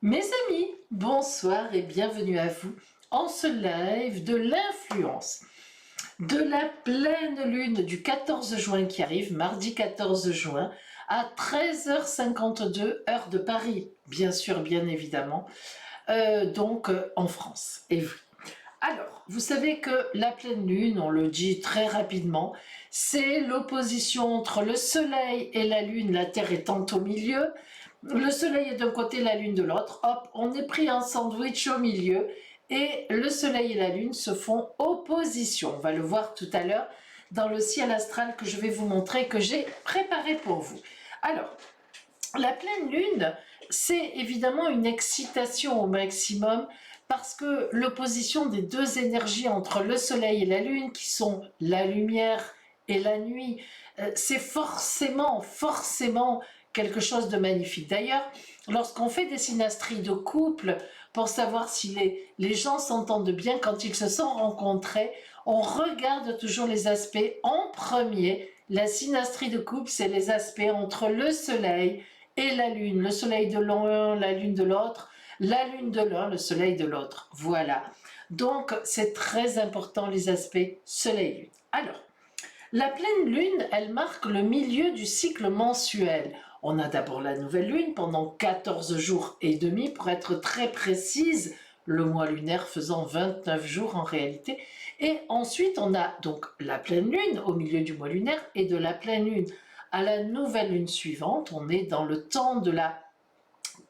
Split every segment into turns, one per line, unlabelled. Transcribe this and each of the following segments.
Mes amis, bonsoir et bienvenue à vous en ce live de l'influence de la pleine lune du 14 juin qui arrive, mardi 14 juin, à 13h52 heure de Paris, bien sûr, bien évidemment, en France. Et oui. Alors, vous savez que la pleine lune, on le dit très rapidement, c'est l'opposition entre le soleil et la lune, la Terre étant au milieu. Le soleil est d'un côté, la lune de l'autre. Hop, on est pris en sandwich au milieu et le soleil et la lune se font opposition. On va le voir tout à l'heure dans le ciel astral que je vais vous montrer, que j'ai préparé pour vous. Alors, la pleine lune, c'est évidemment une excitation au maximum parce que l'opposition des deux énergies entre le soleil et la lune, qui sont la lumière et la nuit, c'est forcément quelque chose de magnifique. D'ailleurs, lorsqu'on fait des synastries de couple, pour savoir si les gens s'entendent bien quand ils se sont rencontrés, on regarde toujours les aspects en premier. La synastrie de couple, c'est les aspects entre le soleil et la lune. Le soleil de l'un, la lune de l'autre, la lune de l'un, le soleil de l'autre. Voilà. Donc, c'est très important les aspects soleil-lune. Alors, la pleine lune, elle marque le milieu du cycle mensuel. On a d'abord la nouvelle lune pendant 14 jours et demi, pour être très précise, le mois lunaire faisant 29 jours en réalité. Et ensuite, on a donc la pleine lune au milieu du mois lunaire, et de la pleine lune à la nouvelle lune suivante, on est dans le temps de la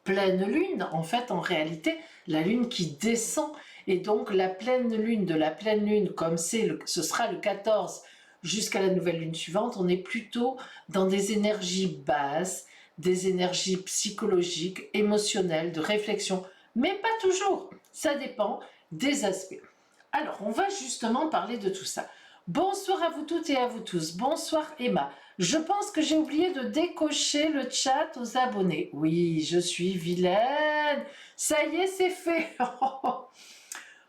pleine lune, en fait, en réalité, la lune qui descend. Et donc, la pleine lune de la pleine lune, comme ce sera le 14 jusqu'à la nouvelle lune suivante, on est plutôt dans des énergies basses, des énergies psychologiques, émotionnelles, de réflexion, mais pas toujours. Ça dépend des aspects. Alors, on va justement parler de tout ça. Bonsoir à vous toutes et à vous tous. Bonsoir Emma. Je pense que j'ai oublié de décocher le chat aux abonnés. Oui, je suis vilaine. Ça y est, c'est fait.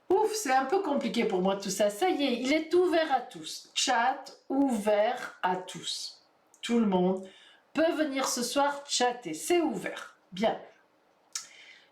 Ouf, c'est un peu compliqué pour moi tout ça. Ça y est, il est ouvert à tous. Chat ouvert à tous. Tout le monde peut venir ce soir chatter. C'est ouvert. Bien.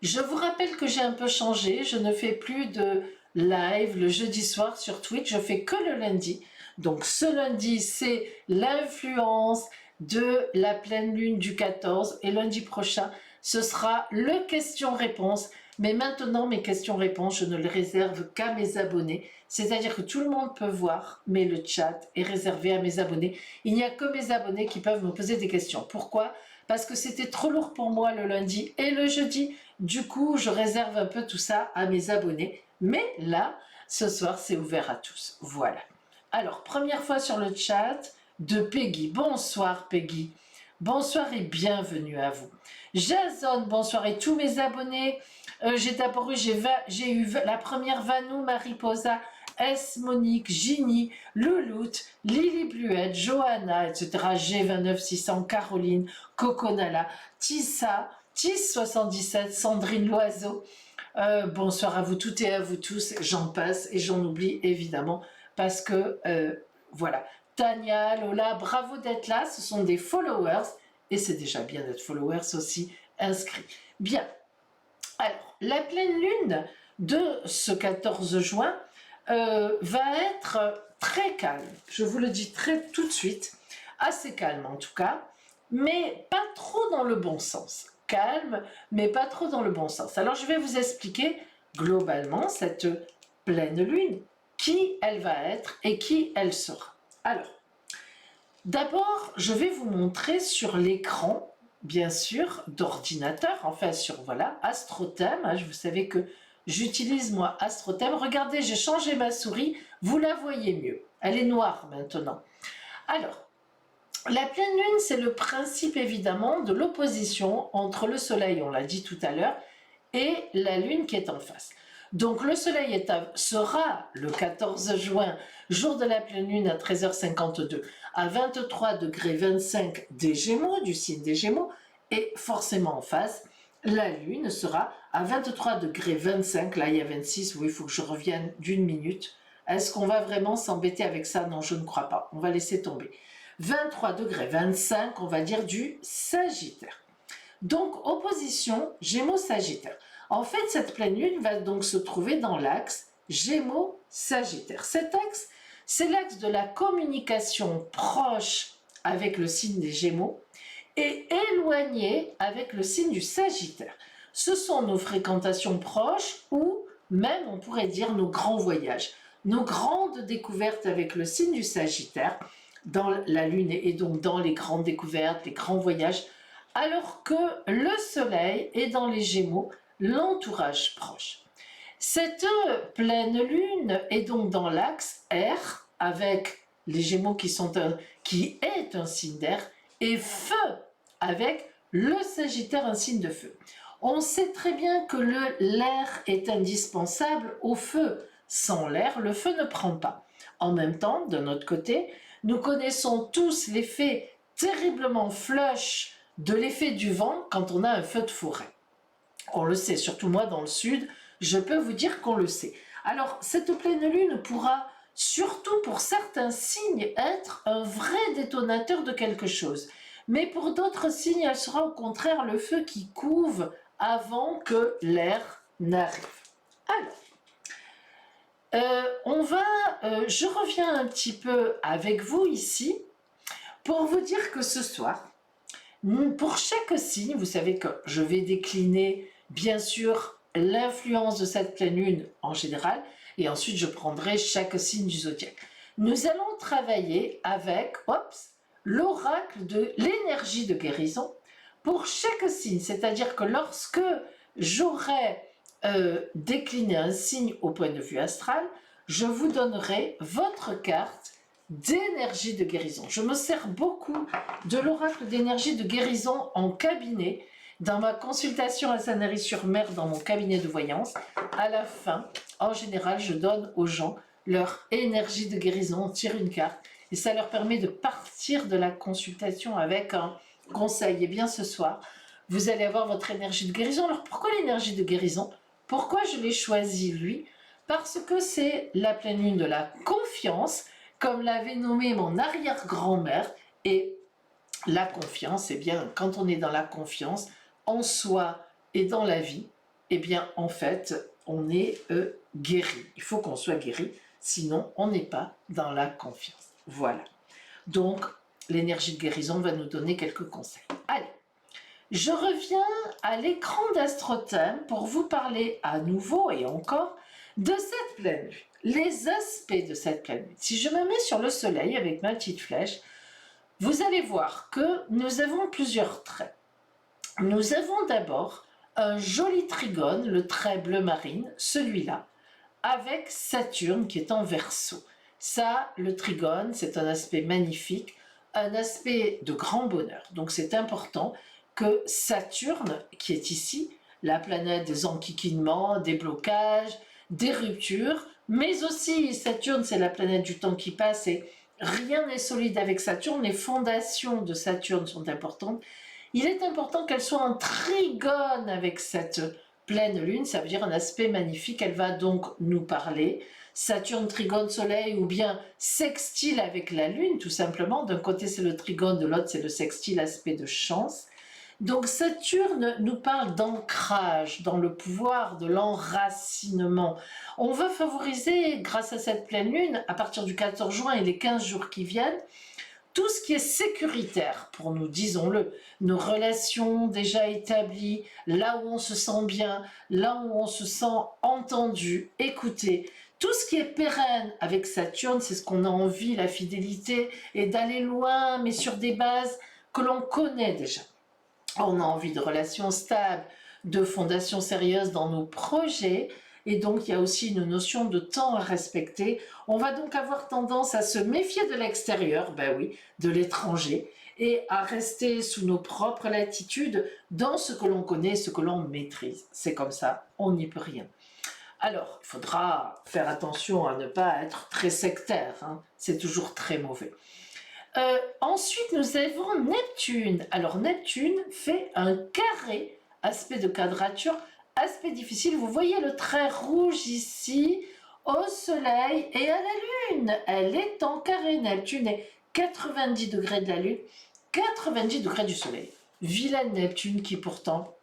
Je vous rappelle que j'ai un peu changé. Je ne fais plus de live le jeudi soir sur Twitch. Je fais que le lundi. Donc ce lundi, c'est l'influence de la pleine lune du 14. Et lundi prochain, ce sera le question-réponse. Mais maintenant, mes questions-réponses, je ne les réserve qu'à mes abonnés. C'est-à-dire que tout le monde peut voir, mais le chat est réservé à mes abonnés. Il n'y a que mes abonnés qui peuvent me poser des questions. Pourquoi ? Parce que c'était trop lourd pour moi le lundi et le jeudi. Du coup, je réserve un peu tout ça à mes abonnés. Mais là, ce soir, c'est ouvert à tous. Voilà. Alors, première fois sur le chat de Peggy. Bonsoir Peggy. Bonsoir et bienvenue à vous. Jason, bonsoir et tous mes abonnés. J'ai d'abord j'ai eu la première Vanou, Mariposa, S, Monique, Ginny, Louloute, Lily Bluette, Johanna, etc. G29600, Caroline, Coconala, Tissa, Tis77, Sandrine Loiseau. Bonsoir à vous toutes et à vous tous. J'en passe et j'en oublie évidemment parce que voilà. Tania, Lola, bravo d'être là. Ce sont des followers et c'est déjà bien d'être followers aussi inscrits. Bien. Alors, la pleine lune de ce 14 juin va être très calme. Je vous le dis tout de suite, assez calme en tout cas, mais pas trop dans le bon sens. Calme, mais pas trop dans le bon sens. Alors, je vais vous expliquer globalement cette pleine lune, qui elle va être et qui elle sera. Alors, d'abord, je vais vous montrer sur l'écran, bien sûr, d'ordinateur, enfin sur, voilà, AstroThème. Hein, vous savez que j'utilise, moi, AstroThème. Regardez, j'ai changé ma souris, vous la voyez mieux. Elle est noire maintenant. Alors, la pleine lune, c'est le principe, évidemment, de l'opposition entre le soleil, on l'a dit tout à l'heure, et la lune qui est en face. Donc le soleil sera le 14 juin, jour de la pleine lune à 13h52, à 23 degrés 25 des Gémeaux, du signe des Gémeaux, et forcément en face, la lune sera à 23 degrés 25, là il y a 26, oui, il faut que je revienne d'une minute. Est-ce qu'on va vraiment s'embêter avec ça? Non, je ne crois pas, on va laisser tomber. 23 degrés 25, on va dire du Sagittaire. Donc, opposition Gémeaux-Sagittaire. En fait, cette pleine lune va donc se trouver dans l'axe Gémeaux-Sagittaire. Cet axe, c'est l'axe de la communication proche avec le signe des Gémeaux et éloigné avec le signe du Sagittaire. Ce sont nos fréquentations proches ou même, on pourrait dire, nos grands voyages, nos grandes découvertes avec le signe du Sagittaire dans la Lune et donc dans les grandes découvertes, les grands voyages, alors que le Soleil est dans les Gémeaux, l'entourage proche. Cette pleine Lune est donc dans l'axe R avec les Gémeaux qui est un signe d'air et Feu avec le Sagittaire, un signe de feu. On sait très bien que l'air est indispensable au feu. Sans l'air, le feu ne prend pas. En même temps, de notre côté, nous connaissons tous l'effet terriblement flush de l'effet du vent quand on a un feu de forêt. On le sait, surtout moi dans le sud, je peux vous dire qu'on le sait. Alors, cette pleine lune pourra, surtout pour certains signes, être un vrai détonateur de quelque chose. Mais pour d'autres signes, elle sera au contraire le feu qui couve avant que l'air n'arrive. Alors, je reviens un petit peu avec vous ici pour vous dire que ce soir, pour chaque signe, vous savez que je vais décliner bien sûr l'influence de cette pleine lune en général et ensuite je prendrai chaque signe du zodiaque. Nous allons travailler avec l'oracle de l'énergie de guérison pour chaque signe, c'est-à-dire que lorsque j'aurai décliné un signe au point de vue astral, je vous donnerai votre carte d'énergie de guérison. Je me sers beaucoup de l'oracle d'énergie de guérison en cabinet, dans ma consultation à Sanary-sur-Mer, dans mon cabinet de voyance. À la fin, en général, je donne aux gens leur énergie de guérison, on tire une carte, et ça leur permet de partir de la consultation avec un conseil. Et bien ce soir, vous allez avoir votre énergie de guérison. Alors pourquoi l'énergie de guérison? Pourquoi je l'ai choisi lui? Parce que c'est la pleine lune de la confiance, comme l'avait nommé mon arrière-grand-mère. Et la confiance, eh bien, quand on est dans la confiance en soi et dans la vie, eh bien, en fait, on est guéri. Il faut qu'on soit guéri, sinon on n'est pas dans la confiance. Voilà. Donc, l'énergie de guérison va nous donner quelques conseils. Allez, je reviens à l'écran d'Astrothème pour vous parler à nouveau et encore de cette pleine lune. Les aspects de cette pleine lune. Si je me mets sur le soleil avec ma petite flèche, vous allez voir que nous avons plusieurs traits. Nous avons d'abord un joli trigone, le trait bleu marine, celui-là, avec Saturne qui est en Verseau. Ça, le trigone, c'est un aspect magnifique, un aspect de grand bonheur. Donc c'est important que Saturne, qui est ici, la planète des enquiquinements, des blocages, des ruptures, mais aussi Saturne, c'est la planète du temps qui passe et rien n'est solide avec Saturne, les fondations de Saturne sont importantes. Il est important qu'elle soit en trigone avec cette pleine lune, ça veut dire un aspect magnifique, elle va donc nous parler. Saturne, trigone, soleil ou bien sextile avec la lune, tout simplement. D'un côté c'est le trigone, de l'autre c'est le sextile, aspect de chance. Donc Saturne nous parle d'ancrage, dans le pouvoir de l'enracinement. On veut favoriser, grâce à cette pleine lune, à partir du 14 juin et les 15 jours qui viennent, tout ce qui est sécuritaire pour nous, disons-le, nos relations déjà établies, là où on se sent bien, là où on se sent entendu, écouté. Tout ce qui est pérenne avec Saturne, c'est ce qu'on a envie, la fidélité, et d'aller loin, mais sur des bases que l'on connaît déjà. On a envie de relations stables, de fondations sérieuses dans nos projets, et donc il y a aussi une notion de temps à respecter. On va donc avoir tendance à se méfier de l'extérieur, ben oui, de l'étranger, et à rester sous nos propres latitudes dans ce que l'on connaît, ce que l'on maîtrise. C'est comme ça, on n'y peut rien. Alors, il faudra faire attention à ne pas être très sectaire, hein. C'est toujours très mauvais. Ensuite, nous avons Neptune. Alors, Neptune fait un carré, aspect de quadrature, aspect difficile. Vous voyez le trait rouge ici, au soleil et à la lune. Elle est en carré. Neptune est 90 degrés de la lune, 90 degrés du soleil. vilaine Neptune qui pourtant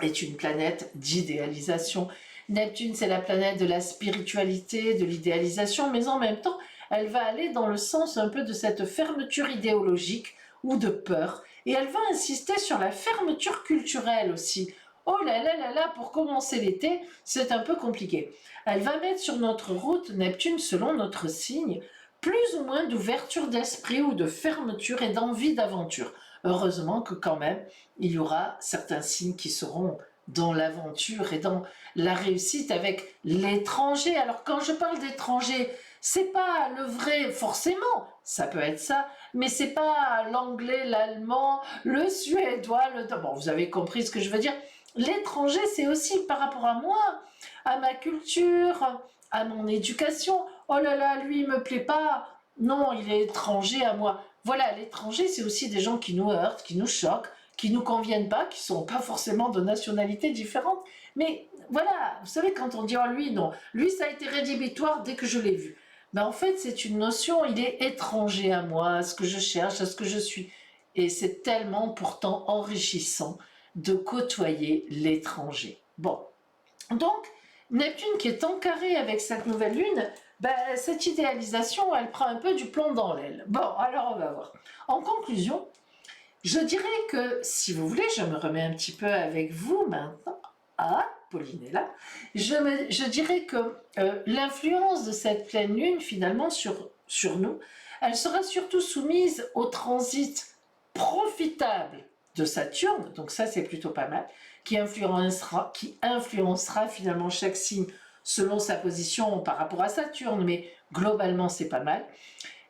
est une planète d'idéalisation. Neptune, c'est la planète de la spiritualité, de l'idéalisation, mais en même temps, elle va aller dans le sens un peu de cette fermeture idéologique ou de peur, et elle va insister sur la fermeture culturelle aussi. Oh là là là là, pour commencer l'été, c'est un peu compliqué. Elle va mettre sur notre route, Neptune, selon notre signe, plus ou moins d'ouverture d'esprit ou de fermeture et d'envie d'aventure. Heureusement que quand même, il y aura certains signes qui seront dans l'aventure et dans la réussite avec l'étranger. Alors quand je parle d'étranger, c'est pas le vrai forcément, ça peut être ça, mais c'est pas l'anglais, l'allemand, le suédois, bon, vous avez compris ce que je veux dire. L'étranger, c'est aussi par rapport à moi, à ma culture, à mon éducation. Oh là là, lui, il me plaît pas. Non, il est étranger à moi. Voilà, l'étranger, c'est aussi des gens qui nous heurtent, qui nous choquent, qui nous conviennent pas, qui sont pas forcément de nationalités différentes. Mais voilà, vous savez, quand on dit oh lui, non, lui, ça a été rédhibitoire dès que je l'ai vu. Ben, en fait, c'est une notion, il est étranger à moi, à ce que je cherche, à ce que je suis. Et c'est tellement pourtant enrichissant de côtoyer l'étranger. Bon, donc, Neptune qui est en carré avec cette nouvelle lune, ben, cette idéalisation, elle prend un peu du plomb dans l'aile. Bon, alors on va voir. En conclusion, je dirais que, si vous voulez, je me remets un petit peu avec vous maintenant. Ah, Pauline est là. Je dirais que l'influence de cette pleine lune, finalement, sur nous, elle sera surtout soumise au transit profitable de Saturne, donc ça c'est plutôt pas mal, qui influencera finalement chaque signe selon sa position par rapport à Saturne, mais globalement c'est pas mal.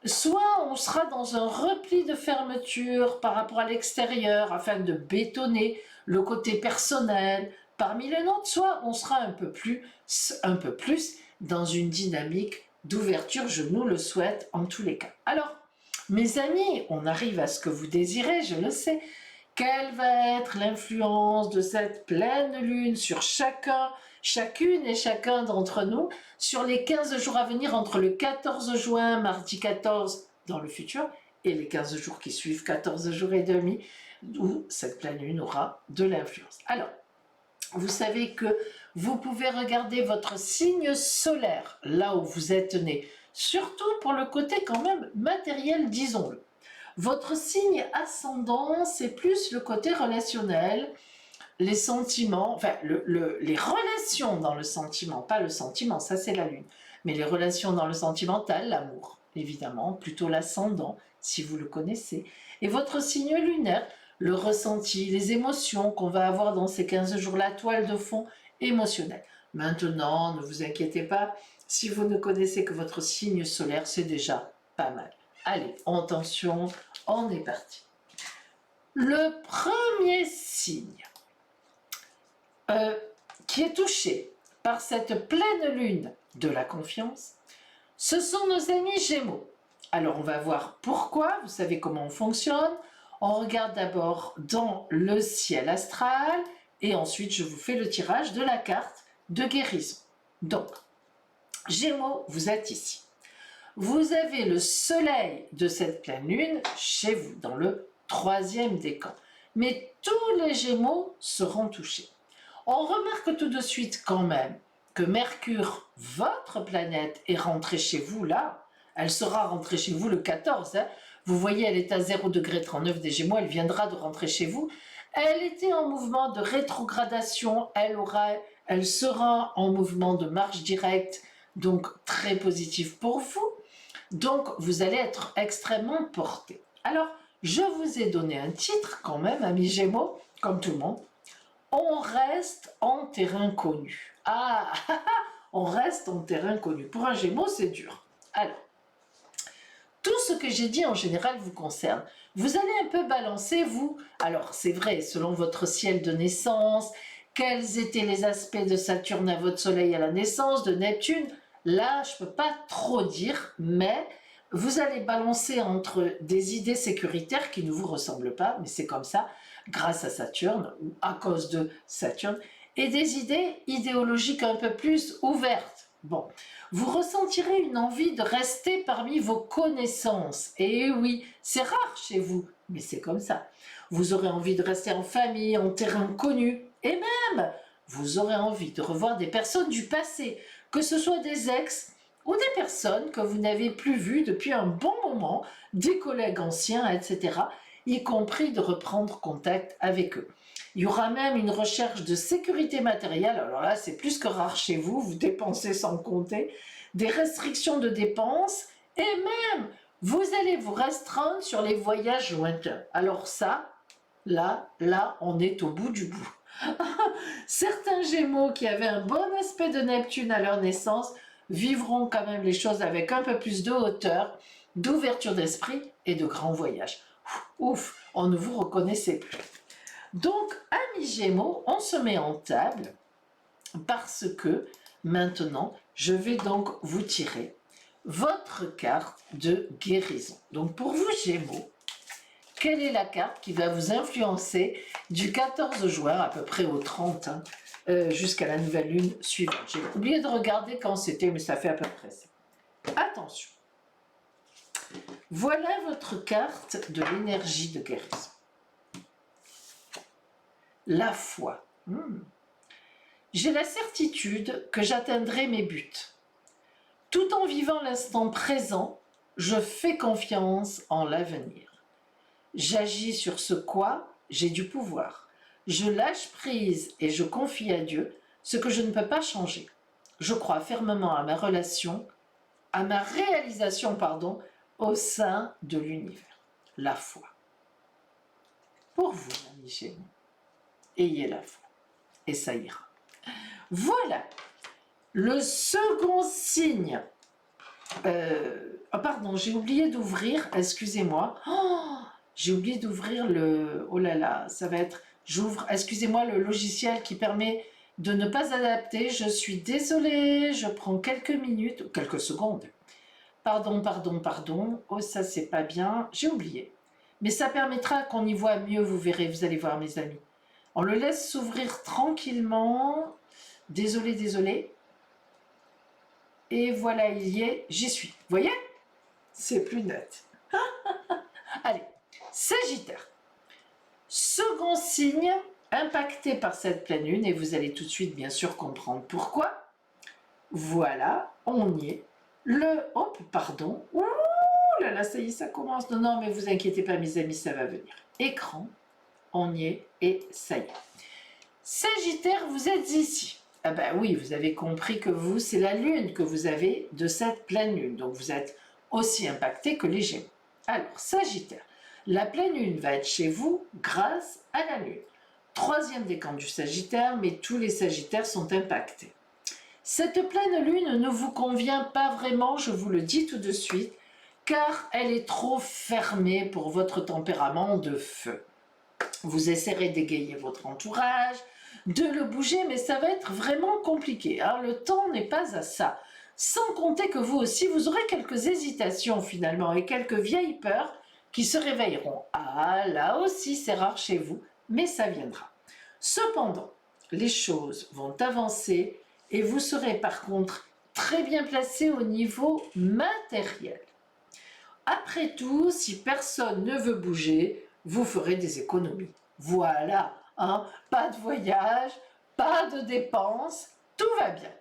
Soit on sera dans un repli de fermeture par rapport à l'extérieur afin de bétonner le côté personnel parmi les nôtres, soit on sera un peu plus dans une dynamique d'ouverture, je nous le souhaite en tous les cas. Alors, mes amis, on arrive à ce que vous désirez, je le sais. Quelle va être l'influence de cette pleine lune sur chacune et chacun d'entre nous sur les 15 jours à venir entre le 14 juin, mardi 14 dans le futur, et les 15 jours qui suivent, 14 jours et demi, où cette pleine lune aura de l'influence. Alors, vous savez que vous pouvez regarder votre signe solaire, là où vous êtes né, surtout pour le côté quand même matériel, disons-le. Votre signe ascendant, c'est plus le côté relationnel, les sentiments, enfin les relations dans le sentiment, pas le sentiment, ça c'est la lune, mais les relations dans le sentimental, l'amour, évidemment, plutôt l'ascendant, si vous le connaissez. Et votre signe lunaire, le ressenti, les émotions qu'on va avoir dans ces 15 jours, la toile de fond émotionnelle. Maintenant, ne vous inquiétez pas, si vous ne connaissez que votre signe solaire, c'est déjà pas mal. Allez, attention, on est parti. Le premier signe qui est touché par cette pleine lune de la confiance, ce sont nos amis Gémeaux. Alors on va voir pourquoi, vous savez comment on fonctionne. On regarde d'abord dans le ciel astral et ensuite je vous fais le tirage de la carte de guérison. Donc, Gémeaux, vous êtes ici. Vous avez le soleil de cette pleine lune chez vous, dans le 3e décan. Mais tous les Gémeaux seront touchés. On remarque tout de suite quand même que Mercure, votre planète, est rentrée chez vous là. Elle sera rentrée chez vous le 14. Vous voyez, elle est à 0°39 des Gémeaux, elle viendra de rentrer chez vous. Elle était en mouvement de rétrogradation, elle sera en mouvement de marche directe, donc très positif pour vous. Donc, vous allez être extrêmement porté. Alors, je vous ai donné un titre quand même, amis Gémeaux, comme tout le monde. On reste en terrain connu. Ah, on reste en terrain connu. Pour un Gémeaux, c'est dur. Alors, tout ce que j'ai dit en général vous concerne. Vous allez un peu balancer, vous. Alors, c'est vrai, selon votre ciel de naissance, quels étaient les aspects de Saturne à votre soleil à la naissance, de Neptune. Là, je ne peux pas trop dire, mais vous allez balancer entre des idées sécuritaires qui ne vous ressemblent pas, mais c'est comme ça, grâce à Saturne, ou à cause de Saturne, et des idées idéologiques un peu plus ouvertes. Bon, vous ressentirez une envie de rester parmi vos connaissances. Et oui, c'est rare chez vous, mais c'est comme ça. vous aurez envie de rester en famille, en terrain connu, et même vous aurez envie de revoir des personnes du passé, que ce soit des ex ou des personnes que vous n'avez plus vues depuis un bon moment, des collègues anciens, etc., y compris de reprendre contact avec eux. Il y aura même une recherche de sécurité matérielle, alors là c'est plus que rare chez vous, vous dépensez sans compter, des restrictions de dépenses, et même vous allez vous restreindre sur les voyages lointains. Alors ça, là, on est au bout du bout. Certains Gémeaux qui avaient un bon aspect de Neptune à leur naissance vivront quand même les choses avec un peu plus de hauteur, d'ouverture d'esprit et de grands voyages. Ouf, on ne vous reconnaissait plus. Donc, amis Gémeaux, on se met en table parce que maintenant, je vais donc vous tirer votre carte de guérison. Donc, pour vous Gémeaux, quelle est la carte qui va vous influencer du 14 juin à peu près au 30 jusqu'à la nouvelle lune suivante? J'ai oublié de regarder quand c'était, mais ça fait à peu près ça. Attention. Voilà votre carte de l'énergie de guérison. La foi. J'ai la certitude que j'atteindrai mes buts. Tout en vivant l'instant présent, je fais confiance en l'avenir. J'agis sur ce quoi j'ai du pouvoir. Je lâche prise et je confie à Dieu ce que je ne peux pas changer. Je crois fermement à ma relation, à ma réalisation, au sein de l'univers. La foi. Pour vous, amis Gémeaux, ayez la foi et ça ira. Voilà. Le second signe. Pardon, j'ai oublié d'ouvrir, excusez-moi. J'ai oublié d'ouvrir le... Oh là là, ça va être... J'ouvre, excusez-moi, le logiciel qui permet de ne pas adapter. Je suis désolée, je prends quelques minutes, quelques secondes. Pardon. Oh, ça, c'est pas bien. J'ai oublié. Mais ça permettra qu'on y voit mieux, vous verrez, vous allez voir, mes amis. On le laisse s'ouvrir tranquillement. Désolée. Et voilà, il y est, j'y suis. Vous voyez? C'est plus net. Allez, Sagittaire. Second signe impacté par cette pleine lune, et vous allez tout de suite bien sûr comprendre pourquoi. Voilà, on y est. Ouh là là, ça y est, ça commence. Non, mais vous inquiétez pas, mes amis, ça va venir. Écran, on y est, et ça y est. Sagittaire, vous êtes ici. Ah ben oui, vous avez compris que vous, c'est la lune que vous avez de cette pleine lune. Donc vous êtes aussi impacté que les Gémeaux. Alors, Sagittaire, la pleine lune va être chez vous grâce à la lune. Troisième décan du Sagittaire, mais tous les Sagittaires sont impactés. Cette pleine lune ne vous convient pas vraiment, je vous le dis tout de suite, car elle est trop fermée pour votre tempérament de feu. Vous essaierez d'égayer votre entourage, de le bouger, mais ça va être vraiment compliqué. Alors, le temps n'est pas à ça. Sans compter que vous aussi, vous aurez quelques hésitations finalement et quelques vieilles peurs qui se réveilleront. Ah, là aussi, c'est rare chez vous, mais ça viendra. Cependant, les choses vont avancer et vous serez par contre très bien placé au niveau matériel. Après tout, si personne ne veut bouger, vous ferez des économies. Voilà, hein, pas de voyage, pas de dépenses, tout va bien.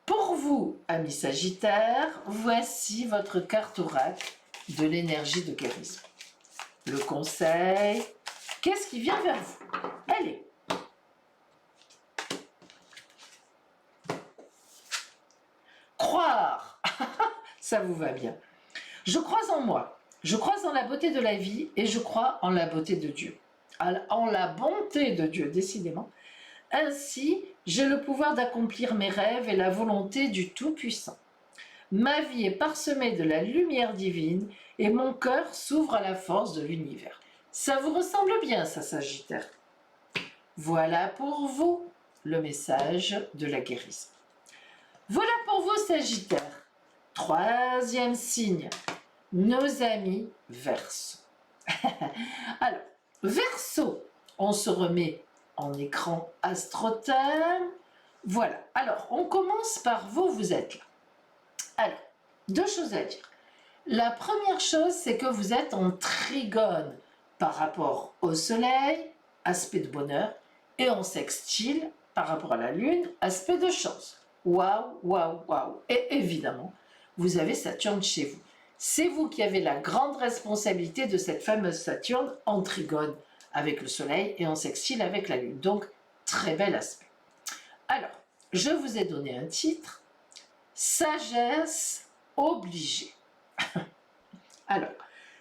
Pour vous, amis Sagittaire, voici votre carte oracle de l'énergie de guérison. Le conseil, qu'est-ce qui vient vers vous? Allez. Croire, ça vous va bien. Je crois en moi, je crois en la beauté de la vie et je crois en la beauté de Dieu. En la bonté de Dieu, décidément. Ainsi, j'ai le pouvoir d'accomplir mes rêves et la volonté du Tout-Puissant. Ma vie est parsemée de la lumière divine et mon cœur s'ouvre à la force de l'univers. Ça vous ressemble bien, ça, Sagittaire? Voilà pour vous le message de la guérison. Voilà pour vous, Sagittaire. Troisième signe, nos amis Verseau. Alors, Verseau, on se remet en écran AstroTime. Voilà, alors on commence par vous êtes là. Alors, deux choses à dire. La première chose, c'est que vous êtes en trigone. par rapport au soleil, aspect de bonheur, et en sextile par rapport à la lune, aspect de chance. Waouh, waouh, waouh. Et évidemment, vous avez Saturne chez vous. C'est vous qui avez la grande responsabilité de cette fameuse Saturne en trigone avec le soleil et en sextile avec la lune. Donc, très bel aspect. Alors, je vous ai donné un titre, sagesse obligée. Alors,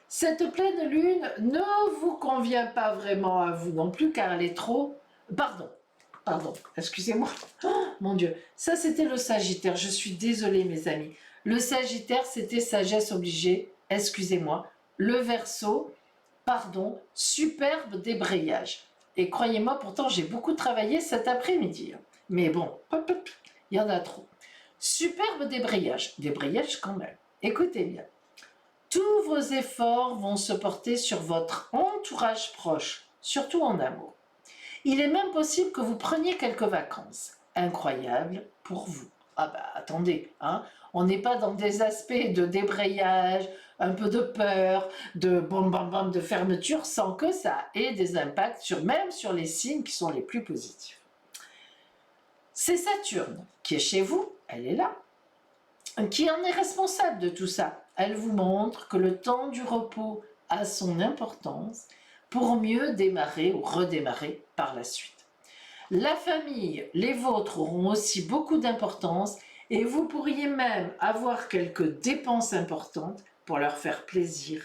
cette pleine lune ne vous convient pas vraiment à vous non plus car elle est trop... Pardon, excusez-moi. Oh, mon Dieu, ça c'était le Sagittaire, je suis désolée mes amis. Le Sagittaire c'était sagesse obligée, excusez-moi. Le Verseau, pardon, superbe débrayage. Et croyez-moi, pourtant j'ai beaucoup travaillé cet après-midi. Mais bon, hop, hop, il y en a trop. Superbe débrayage, débrayage quand même. Écoutez bien. Tous vos efforts vont se porter sur votre entourage proche, surtout en amour. Il est même possible que vous preniez quelques vacances. Incroyable pour vous. Ah bah attendez, hein, on n'est pas dans des aspects de débrayage, un peu de peur, de bam bam bam, de fermeture, sans que ça ait des impacts même sur les signes qui sont les plus positifs. C'est Saturne qui est chez vous, elle est là, qui en est responsable de tout ça. Elle vous montre que le temps du repos a son importance pour mieux démarrer ou redémarrer par la suite. La famille, les vôtres auront aussi beaucoup d'importance et vous pourriez même avoir quelques dépenses importantes pour leur faire plaisir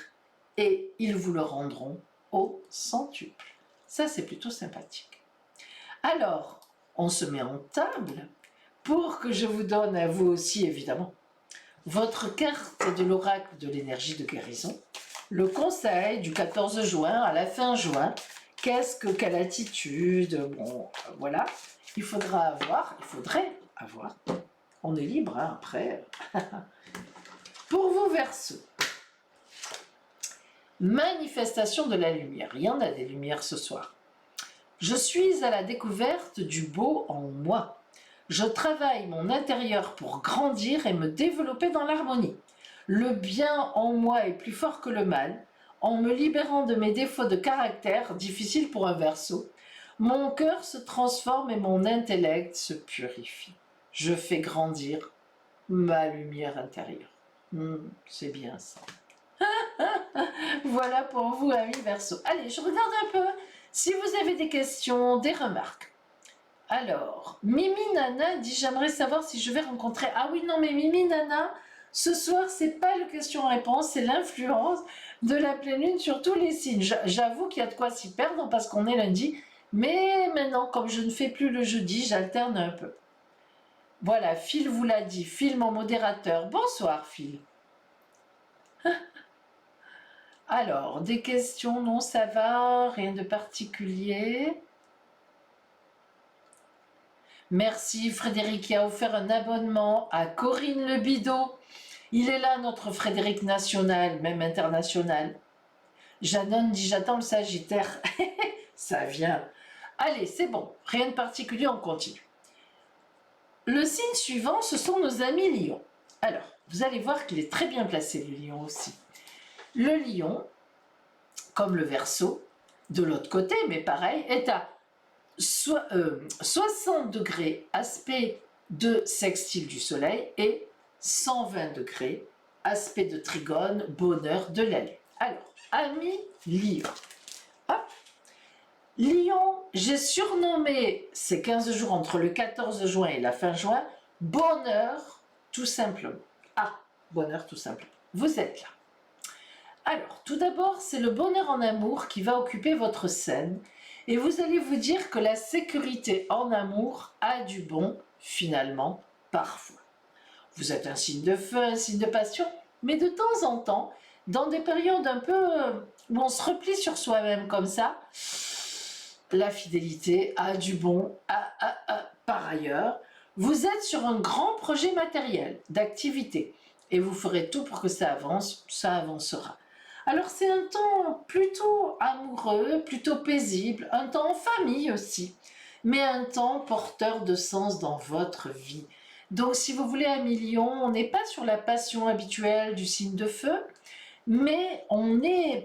et ils vous le rendront au centuple. Ça, c'est plutôt sympathique. Alors, on se met en table pour que je vous donne à vous aussi, évidemment, votre carte de l'oracle de l'énergie de guérison, le conseil du 14 juin à la fin juin. Quelle attitude, bon, voilà, il faudrait avoir, on est libre hein, après. Pour vous Verseau, manifestation de la lumière, il y en a des lumières ce soir. Je suis à la découverte du beau en moi. Je travaille mon intérieur pour grandir et me développer dans l'harmonie. Le bien en moi est plus fort que le mal. En me libérant de mes défauts de caractère, difficiles pour un Verseau, mon cœur se transforme et mon intellect se purifie. Je fais grandir ma lumière intérieure. C'est bien ça. Voilà pour vous, amis Verseau. Allez, je regarde un peu si vous avez des questions, des remarques. Alors, Mimi Nana dit « J'aimerais savoir si je vais rencontrer... » Ah oui, non, mais Mimi Nana, ce soir, c'est pas le question-réponse, c'est l'influence de la pleine lune sur tous les signes. J'avoue qu'il y a de quoi s'y perdre parce qu'on est lundi, mais maintenant, comme je ne fais plus le jeudi, j'alterne un peu. Voilà, Phil vous l'a dit, Phil mon modérateur. Bonsoir Phil. Alors, des questions, non, ça va, rien de particulier. Merci Frédéric qui a offert un abonnement à Corinne Le Bidot. Il est là notre Frédéric national, même international. Janon dit j'attends le Sagittaire. Ça vient. Allez, c'est bon, rien de particulier, on continue. Le signe suivant, ce sont nos amis lions. Alors, vous allez voir qu'il est très bien placé le lion aussi. Le lion, comme le Verseau, de l'autre côté, mais pareil, est à 60 degrés aspect de sextile du soleil et 120 degrés aspect de trigone, bonheur de la lune. Alors, amis lion. Hop. Lion, j'ai surnommé ces 15 jours entre le 14 juin et la fin juin, bonheur tout simplement. Ah, bonheur tout simplement. Vous êtes là. Alors, tout d'abord, c'est le bonheur en amour qui va occuper votre scène et vous allez vous dire que la sécurité en amour a du bon, finalement, parfois. Vous êtes un signe de feu, un signe de passion, mais de temps en temps, dans des périodes un peu où on se replie sur soi-même comme ça, la fidélité a du bon. Par ailleurs, vous êtes sur un grand projet matériel, d'activité, et vous ferez tout pour que ça avance, ça avancera. Alors c'est un temps plutôt amoureux, plutôt paisible, un temps en famille aussi, mais un temps porteur de sens dans votre vie. Donc si vous voulez un million, on n'est pas sur la passion habituelle du signe de feu, mais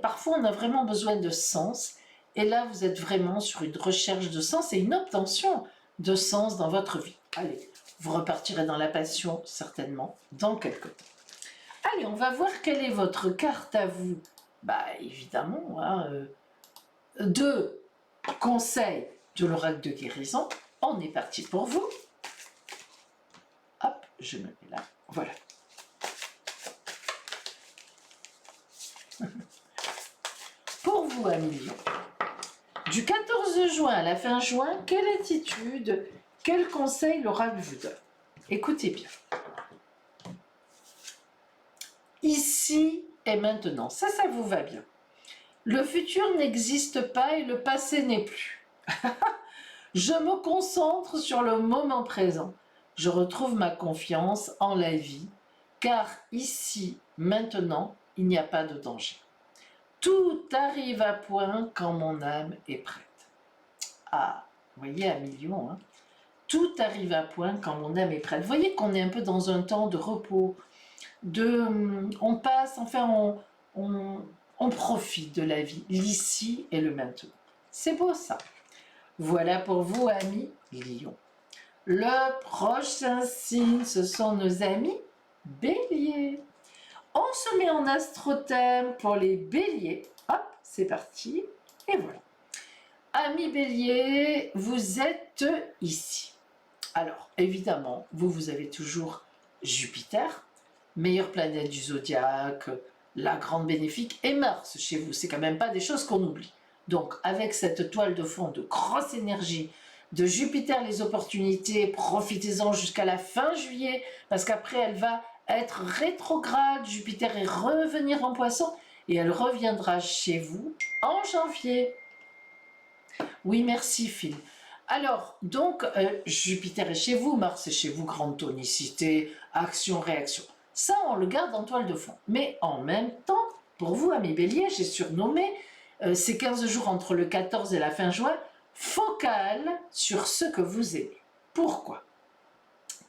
parfois on a vraiment besoin de sens, et là vous êtes vraiment sur une recherche de sens et une obtention de sens dans votre vie. Allez, vous repartirez dans la passion certainement dans quelque temps. Allez, on va voir quelle est votre carte à vous. Bah évidemment, hein, 2 conseils de l'oracle de guérison. On est parti pour vous. Hop, je me mets là, voilà. Pour vous, amis Lion, du 14 juin à la fin juin, quelle attitude, quel conseil l'oracle vous donne? Écoutez bien. Ici et maintenant, ça vous va bien. Le futur n'existe pas et le passé n'est plus. Je me concentre sur le moment présent. Je retrouve ma confiance en la vie, car ici, maintenant, il n'y a pas de danger. Tout arrive à point quand mon âme est prête. Ah, vous voyez, à million, hein. Tout arrive à point quand mon âme est prête. Vous voyez qu'on est un peu dans un temps de repos, on passe, enfin, on profite de la vie, l'ici et le maintenant. C'est beau ça. Voilà pour vous, amis Lion. Le prochain signe, ce sont nos amis Béliers. On se met en astrothème pour les Béliers. Hop, c'est parti. Et voilà. Amis Béliers, vous êtes ici. Alors, évidemment, vous avez toujours Jupiter, meilleure planète du zodiaque, la grande bénéfique, et Mars chez vous. C'est quand même pas des choses qu'on oublie. Donc, avec cette toile de fond de grosse énergie, de Jupiter, les opportunités, profitez-en jusqu'à la fin juillet, parce qu'après, elle va être rétrograde, Jupiter, et revenir en Poisson, et elle reviendra chez vous en janvier. Oui, merci, Phil. Alors, donc, Jupiter est chez vous, Mars est chez vous, grande tonicité, action, réaction. Ça, on le garde en toile de fond. Mais en même temps, pour vous, amis Béliers, j'ai surnommé ces 15 jours entre le 14 et la fin juin, focal sur ce que vous aimez. Pourquoi?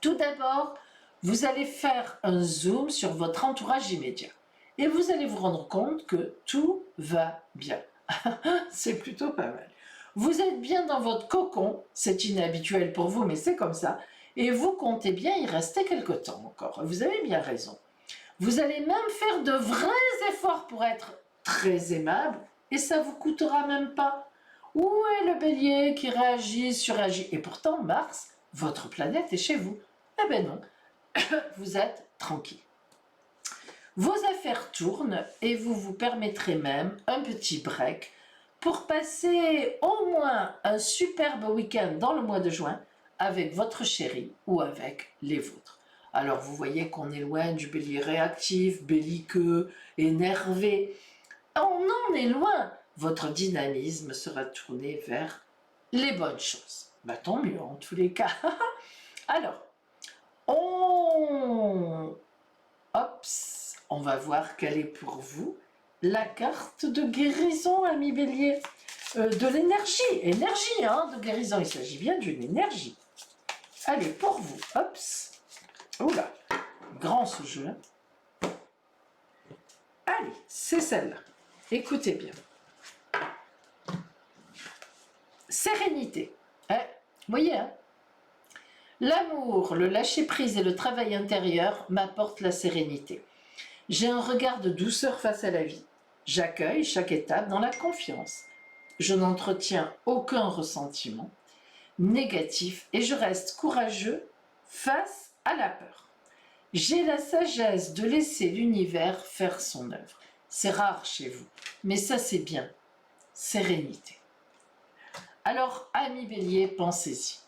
Tout d'abord, vous allez faire un zoom sur votre entourage immédiat. Et vous allez vous rendre compte que tout va bien. C'est plutôt pas mal. Vous êtes bien dans votre cocon, c'est inhabituel pour vous, mais c'est comme ça, et vous comptez bien y rester quelque temps encore. Vous avez bien raison. Vous allez même faire de vrais efforts pour être très aimable, et ça vous coûtera même pas. Où est le Bélier qui réagit, surréagit? Et pourtant, Mars, votre planète, est chez vous. Eh ben non, vous êtes tranquille. Vos affaires tournent et vous vous permettrez même un petit break pour passer au moins un superbe week-end dans le mois de juin avec votre chéri ou avec les vôtres. Alors vous voyez qu'on est loin du Bélier réactif, belliqueux, énervé. On en est loin. Votre dynamisme sera tourné vers les bonnes choses. Bah, tant mieux en tous les cas. Alors, on va voir quelle est pour vous la carte de guérison, ami Bélier. De l'énergie, de guérison, il s'agit bien d'une énergie. Allez, pour vous, oula, grand ce jeu. Allez, c'est celle-là. Écoutez bien. Sérénité. Vous voyez, hein? L'amour, le lâcher-prise et le travail intérieur m'apportent la sérénité. J'ai un regard de douceur face à la vie. J'accueille chaque étape dans la confiance. Je n'entretiens aucun ressentiment négatif et je reste courageux face à la peur. J'ai la sagesse de laisser l'univers faire son œuvre. C'est rare chez vous, mais ça c'est bien. Sérénité. Alors, ami Bélier, pensez-y.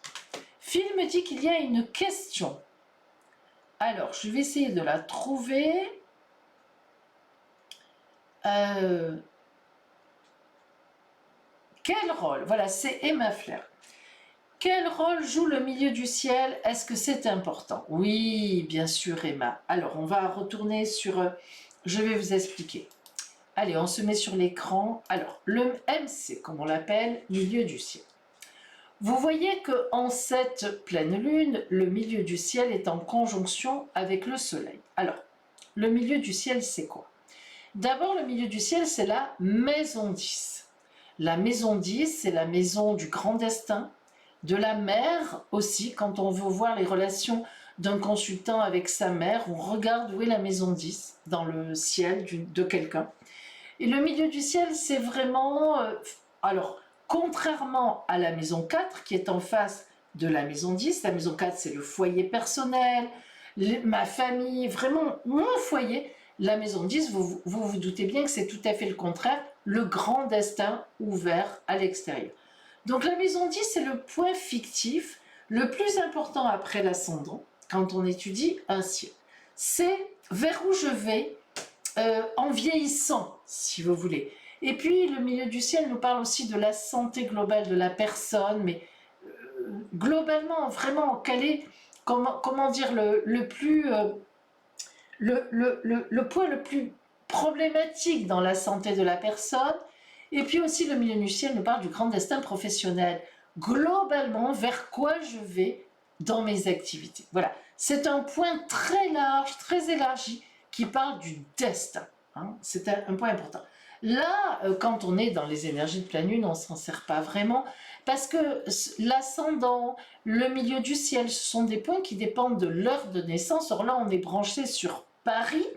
Phil me dit qu'il y a une question. Alors, je vais essayer de la trouver. Quel rôle? Voilà, c'est Emma Flair. Quel rôle joue le milieu du ciel? Est-ce que c'est important? Oui, bien sûr, Emma. Alors, on va retourner sur... je vais vous expliquer. Allez, on se met sur l'écran. Alors, le MC, comme on l'appelle, milieu du ciel. Vous voyez qu'en cette pleine lune, le milieu du ciel est en conjonction avec le soleil. Alors, le milieu du ciel, c'est quoi? D'abord, le milieu du ciel, c'est la maison 10. La maison 10, c'est la maison du grand destin, de la mère aussi. Quand on veut voir les relations d'un consultant avec sa mère, on regarde où est la maison 10 dans le ciel de quelqu'un. Et le milieu du ciel, c'est vraiment... alors, contrairement à la maison 4 qui est en face de la maison 10, la maison 4 c'est le foyer personnel, ma famille, vraiment mon foyer. La maison 10, vous doutez bien que c'est tout à fait le contraire, le grand destin ouvert à l'extérieur. Donc la maison 10, c'est le point fictif le plus important après l'ascendant, quand on étudie un ciel. C'est vers où je vais en vieillissant, si vous voulez. Et puis le milieu du ciel nous parle aussi de la santé globale de la personne, mais globalement, vraiment, quel est, comment dire, le point le plus problématique dans la santé de la personne. Et puis aussi le milieu du ciel nous parle du grand destin professionnel. Globalement, vers quoi je vais dans mes activités. Voilà, c'est un point très large, très élargi, qui parle du destin. Hein. C'est un point important. Là, quand on est dans les énergies de pleine lune, on ne s'en sert pas vraiment, parce que l'ascendant, le milieu du ciel, ce sont des points qui dépendent de l'heure de naissance. Or là, on est branché sur Paris,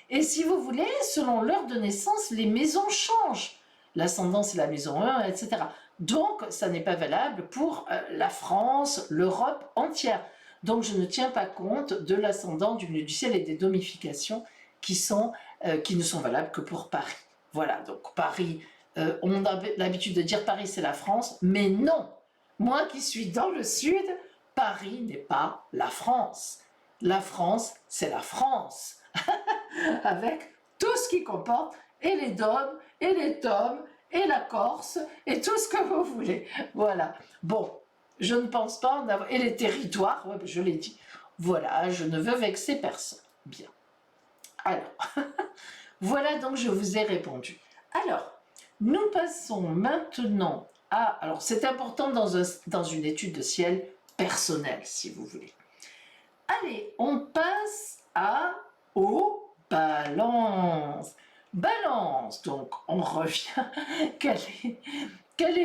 et si vous voulez, selon l'heure de naissance, les maisons changent. L'ascendant, c'est la maison 1, etc. Donc, ça n'est pas valable pour la France, l'Europe entière. Donc, je ne tiens pas compte de l'ascendant, du milieu du ciel et des domifications qui ne sont valables que pour Paris. Voilà, donc Paris, on a l'habitude de dire Paris, c'est la France, mais non. Moi qui suis dans le sud, Paris n'est pas la France. La France, c'est la France. Avec tout ce qui comporte, et les dômes, et les tomes, et la Corse, et tout ce que vous voulez. Voilà. Bon, je ne pense pas en avoir... Et les territoires, ouais, je l'ai dit. Voilà, je ne veux vexer personne. Bien. Alors, voilà donc je vous ai répondu. Alors, nous passons maintenant à... Alors, c'est important dans une étude de ciel personnelle, si vous voulez. Allez, on passe aux balances. Balance, donc on revient. Quelle est quelle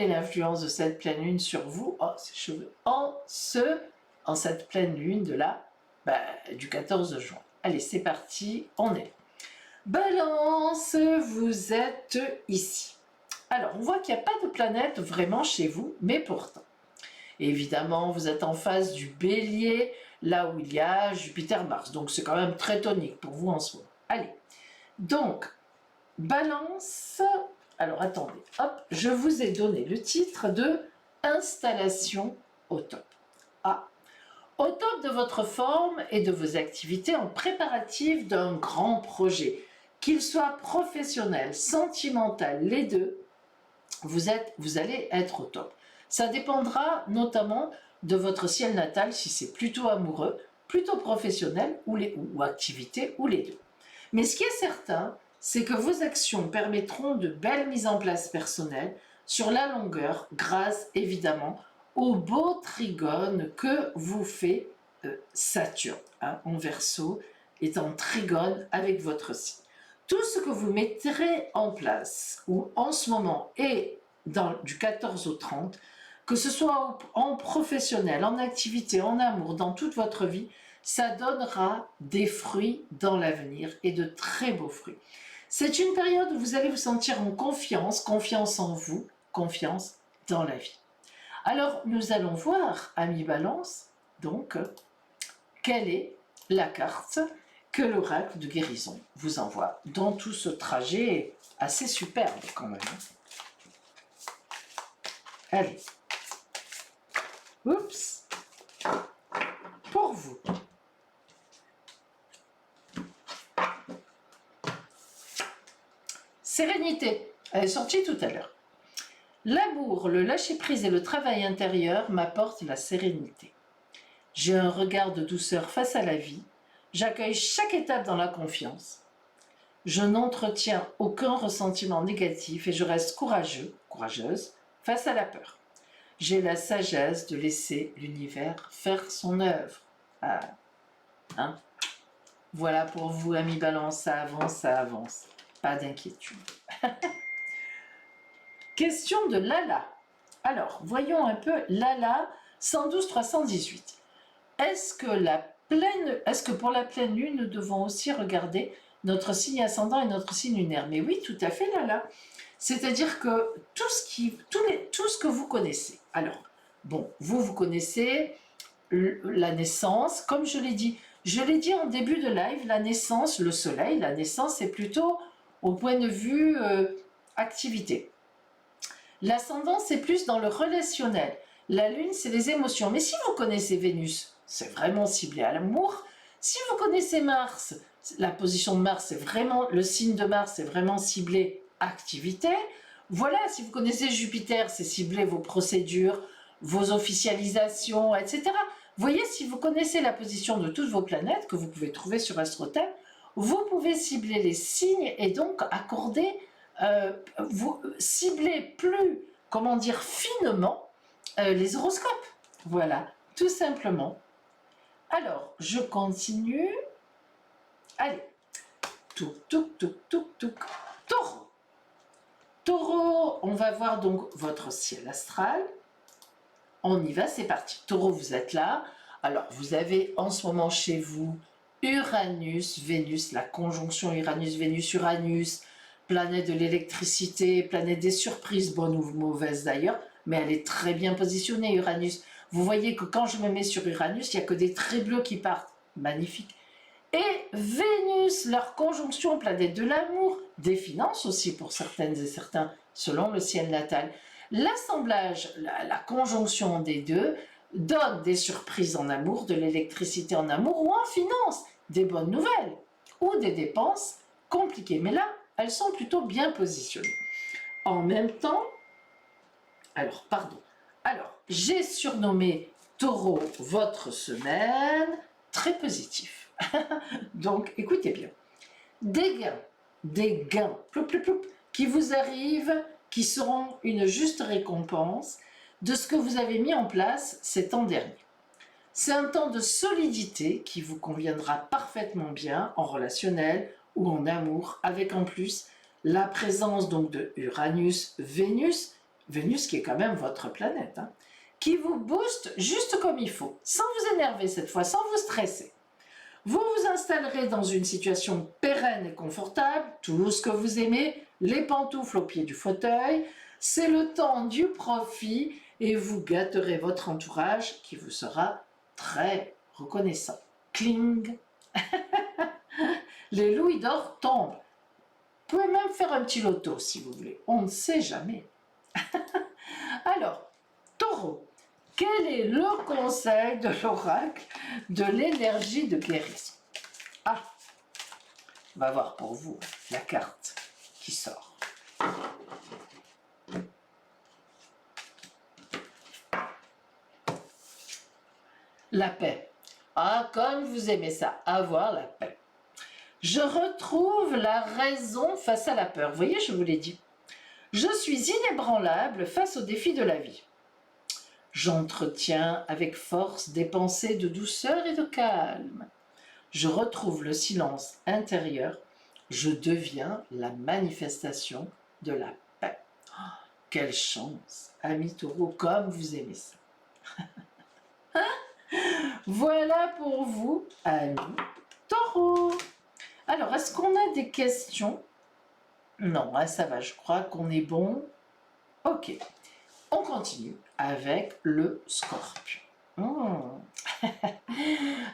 est l'influence de cette pleine lune sur vous, ces cheveux, en cette pleine lune du 14 juin. Allez, c'est parti, on est. Balance, vous êtes ici. Alors, on voit qu'il n'y a pas de planète vraiment chez vous, mais pourtant. Évidemment, vous êtes en face du bélier, là où il y a Jupiter-Mars. Donc, c'est quand même très tonique pour vous en ce moment. Allez, donc, Balance. Alors, attendez, hop, je vous ai donné le titre de Installation au top. Au top de votre forme et de vos activités en préparatif d'un grand projet, qu'il soit professionnel, sentimental, les deux, vous allez être au top. Ça dépendra notamment de votre ciel natal, si c'est plutôt amoureux, plutôt professionnel ou activité, ou les deux. Mais ce qui est certain, c'est que vos actions permettront de belles mises en place personnelles sur la longueur, grâce évidemment au beau trigone que vous fait Saturne, en Verseau, est en trigone avec votre signe. Tout ce que vous mettrez en place, ou en ce moment, et du 14 au 30, que ce soit en professionnel, en activité, en amour, dans toute votre vie, ça donnera des fruits dans l'avenir, et de très beaux fruits. C'est une période où vous allez vous sentir en confiance, confiance en vous, confiance dans la vie. Alors, nous allons voir, amis Balance, donc, quelle est la carte que l'oracle de guérison vous envoie dans tout ce trajet assez superbe quand même. Allez. Oups. Pour vous. Sérénité. Elle est sortie tout à l'heure. L'amour, le lâcher-prise et le travail intérieur m'apportent la sérénité. J'ai un regard de douceur face à la vie. J'accueille chaque étape dans la confiance. Je n'entretiens aucun ressentiment négatif et je reste courageuse, face à la peur. J'ai la sagesse de laisser l'univers faire son œuvre. Voilà pour vous, amis Balance, ça avance, ça avance. Pas d'inquiétude. Question de Lala. Alors, voyons un peu Lala 112 318. Est-ce que pour la pleine lune, nous devons aussi regarder notre signe ascendant et notre signe lunaire? Mais oui, tout à fait, Lala. C'est-à-dire que tout ce que vous connaissez. Alors, bon, vous connaissez la naissance, comme je l'ai dit en début de live, la naissance, le soleil, la naissance, c'est plutôt au point de vue activité. L'ascendant, c'est plus dans le relationnel. La lune, c'est les émotions. Mais si vous connaissez Vénus, c'est vraiment ciblé à l'amour. Si vous connaissez Mars, la position de Mars, c'est vraiment, le signe de Mars, c'est vraiment ciblé activité. Voilà, si vous connaissez Jupiter, c'est ciblé vos procédures, vos officialisations, etc. Vous voyez, si vous connaissez la position de toutes vos planètes, que vous pouvez trouver sur AstroTime, vous pouvez cibler les signes et donc accorder, vous cibler plus, comment dire, finement les horoscopes. Voilà, tout simplement. Alors, je continue. Allez, touk, touk, touk, touk, touk. Taureau. Taureau, on va voir donc votre ciel astral. On y va, c'est parti. Taureau, vous êtes là. Alors, vous avez en ce moment chez vous Uranus, Vénus, la conjonction Uranus-Vénus, Uranus, planète de l'électricité, planète des surprises, bonne ou mauvaise d'ailleurs, mais elle est très bien positionnée, Uranus. Vous voyez que quand je me mets sur Uranus, il n'y a que des traits bleus qui partent. Magnifique. Et Vénus, leur conjonction, planète de l'amour, des finances aussi pour certaines et certains, selon le ciel natal. L'assemblage, la conjonction des deux, donne des surprises en amour, de l'électricité en amour ou en finance, des bonnes nouvelles ou des dépenses compliquées. Mais là, elles sont plutôt bien positionnées. En même temps, alors, j'ai surnommé Taureau votre semaine très positif. Donc, écoutez bien. Des gains, ploup, ploup, ploup, qui vous arrivent, qui seront une juste récompense de ce que vous avez mis en place ces temps derniers. C'est un temps de solidité qui vous conviendra parfaitement bien en relationnel ou en amour, avec en plus la présence donc de Uranus, Vénus qui est quand même votre planète, hein, qui vous booste juste comme il faut, sans vous énerver cette fois, sans vous stresser. Vous vous installerez dans une situation pérenne et confortable, tout ce que vous aimez, les pantoufles au pied du fauteuil, c'est le temps du profit et vous gâterez votre entourage qui vous sera très reconnaissant. Cling. Les louis d'or tombent. Vous pouvez même faire un petit loto si vous voulez, on ne sait jamais. Alors, Taureau, quel est le conseil de l'oracle de l'énergie de guérison? Ah, on va voir pour vous la carte qui sort. La paix. Ah, comme vous aimez ça, avoir la paix. Je retrouve la raison face à la peur. Vous voyez, je vous l'ai dit. Je suis inébranlable face aux défis de la vie. J'entretiens avec force des pensées de douceur et de calme. Je retrouve le silence intérieur. Je deviens la manifestation de la paix. Oh, quelle chance, amis Taureau, comme vous aimez ça. Voilà pour vous, amis Taureau. Alors, est-ce qu'on a des questions? Non, ça va, je crois qu'on est bon. Ok, on continue avec le Scorpion.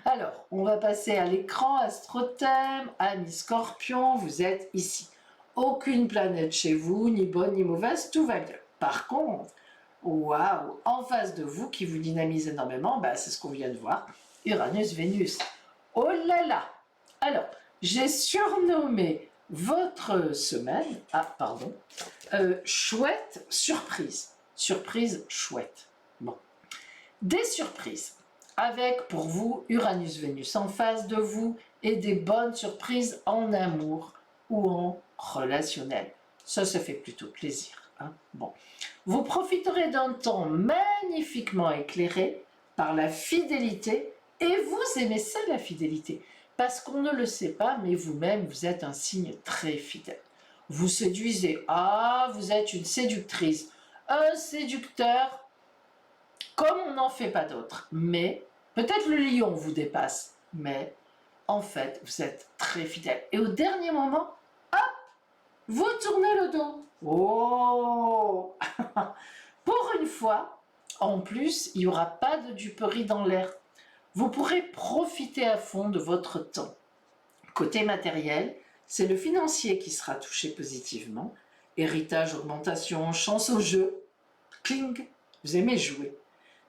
Alors, on va passer à l'écran AstroTime. Amis Scorpion, vous êtes ici. Aucune planète chez vous, ni bonne ni mauvaise, tout va bien. Par contre, waouh, en face de vous, qui vous dynamise énormément, c'est ce qu'on vient de voir, Uranus, Vénus. Oh là là! Alors, j'ai surnommé votre semaine, chouette surprise. Surprise chouette. Bon. Des surprises avec pour vous Uranus, Vénus en face de vous et des bonnes surprises en amour ou en relationnel. Ça fait plutôt plaisir. Hein? Bon. Vous profiterez d'un temps magnifiquement éclairé par la fidélité et vous aimez ça la fidélité. parce qu'on ne le sait pas, mais vous-même, vous êtes un signe très fidèle. Vous séduisez. Ah, vous êtes une séductrice. Un séducteur, comme on n'en fait pas d'autres. Mais, peut-être le lion vous dépasse, mais en fait, vous êtes très fidèle. Et au dernier moment, vous tournez le dos. Oh. Pour une fois, en plus, il n'y aura pas de duperie dans l'air. Vous pourrez profiter à fond de votre temps. Côté matériel, c'est le financier qui sera touché positivement. Héritage, augmentation, chance au jeu. Cling, vous aimez jouer.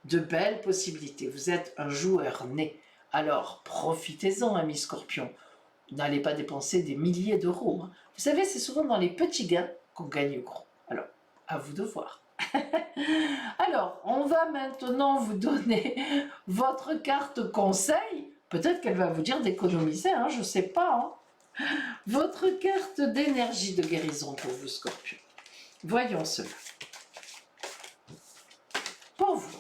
De belles possibilités, vous êtes un joueur né. Alors profitez-en, ami Scorpion. N'allez pas dépenser des milliers d'euros. Vous savez, c'est souvent dans les petits gains qu'on gagne gros. Alors, à vous de voir. Alors, on va maintenant vous donner votre carte conseil. Peut-être qu'elle va vous dire d'économiser, je ne sais pas. Votre carte d'énergie de guérison pour vous, Scorpion. Voyons cela. Pour vous.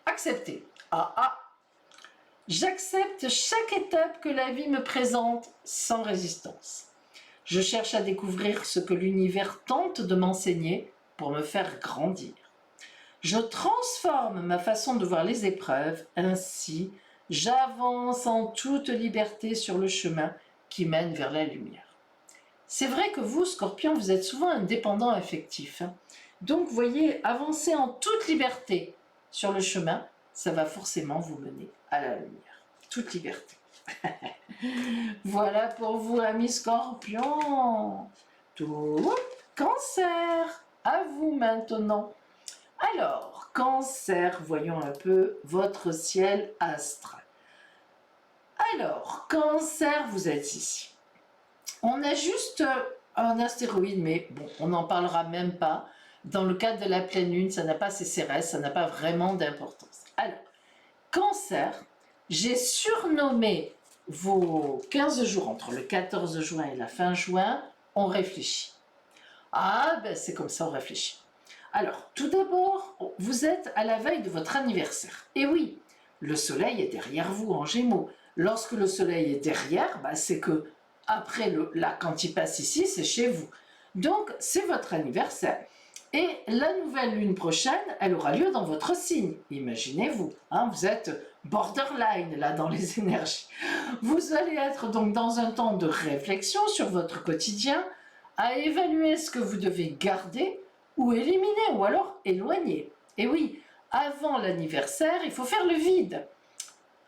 Accepter. J'accepte chaque étape que la vie me présente sans résistance. Je cherche à découvrir ce que l'univers tente de m'enseigner pour me faire grandir. Je transforme ma façon de voir les épreuves, ainsi j'avance en toute liberté sur le chemin qui mène vers la lumière. C'est vrai que vous, Scorpion, vous êtes souvent un dépendant affectif. Donc, voyez, avancer en toute liberté sur le chemin, ça va forcément vous mener à la lumière. Toute liberté. Voilà pour vous, amis Scorpion. Tout Cancer, à vous maintenant. Alors, Cancer, voyons un peu votre ciel astral. Alors, Cancer, vous êtes ici. On a juste un astéroïde, mais bon, on n'en parlera même pas. Dans le cadre de la pleine lune, ça n'a pas CCRS, ça n'a pas vraiment d'importance. Alors, Cancer, j'ai surnommé vos 15 jours entre le 14 juin et la fin juin, on réfléchit. Ah, ben c'est comme ça, on réfléchit. Alors, tout d'abord, vous êtes à la veille de votre anniversaire. Et oui, le soleil est derrière vous en Gémeaux. Lorsque le soleil est derrière, c'est que après quand il passe ici, c'est chez vous. Donc, c'est votre anniversaire. Et la nouvelle lune prochaine, elle aura lieu dans votre signe. Imaginez-vous, vous êtes borderline là dans les énergies. Vous allez être donc dans un temps de réflexion sur votre quotidien, à évaluer ce que vous devez garder ou éliminer ou alors éloigner. Et oui, avant l'anniversaire, il faut faire le vide.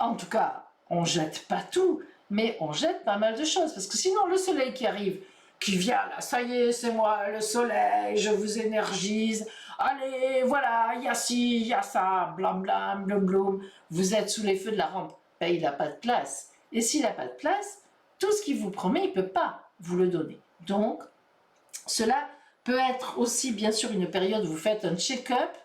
En tout cas, on jette pas tout, mais on jette pas mal de choses. Parce que sinon, le soleil qui arrive, qui vient là, ça y est, c'est moi, le soleil, je vous énergise. Allez, voilà, il y a ci, il y a ça, blam blam, blum blum. Vous êtes sous les feux de la rampe. Ben, il n'a pas de place. Et s'il n'a pas de place, tout ce qu'il vous promet, il ne peut pas vous le donner. Donc, cela peut être aussi, bien sûr, une période où vous faites un check-up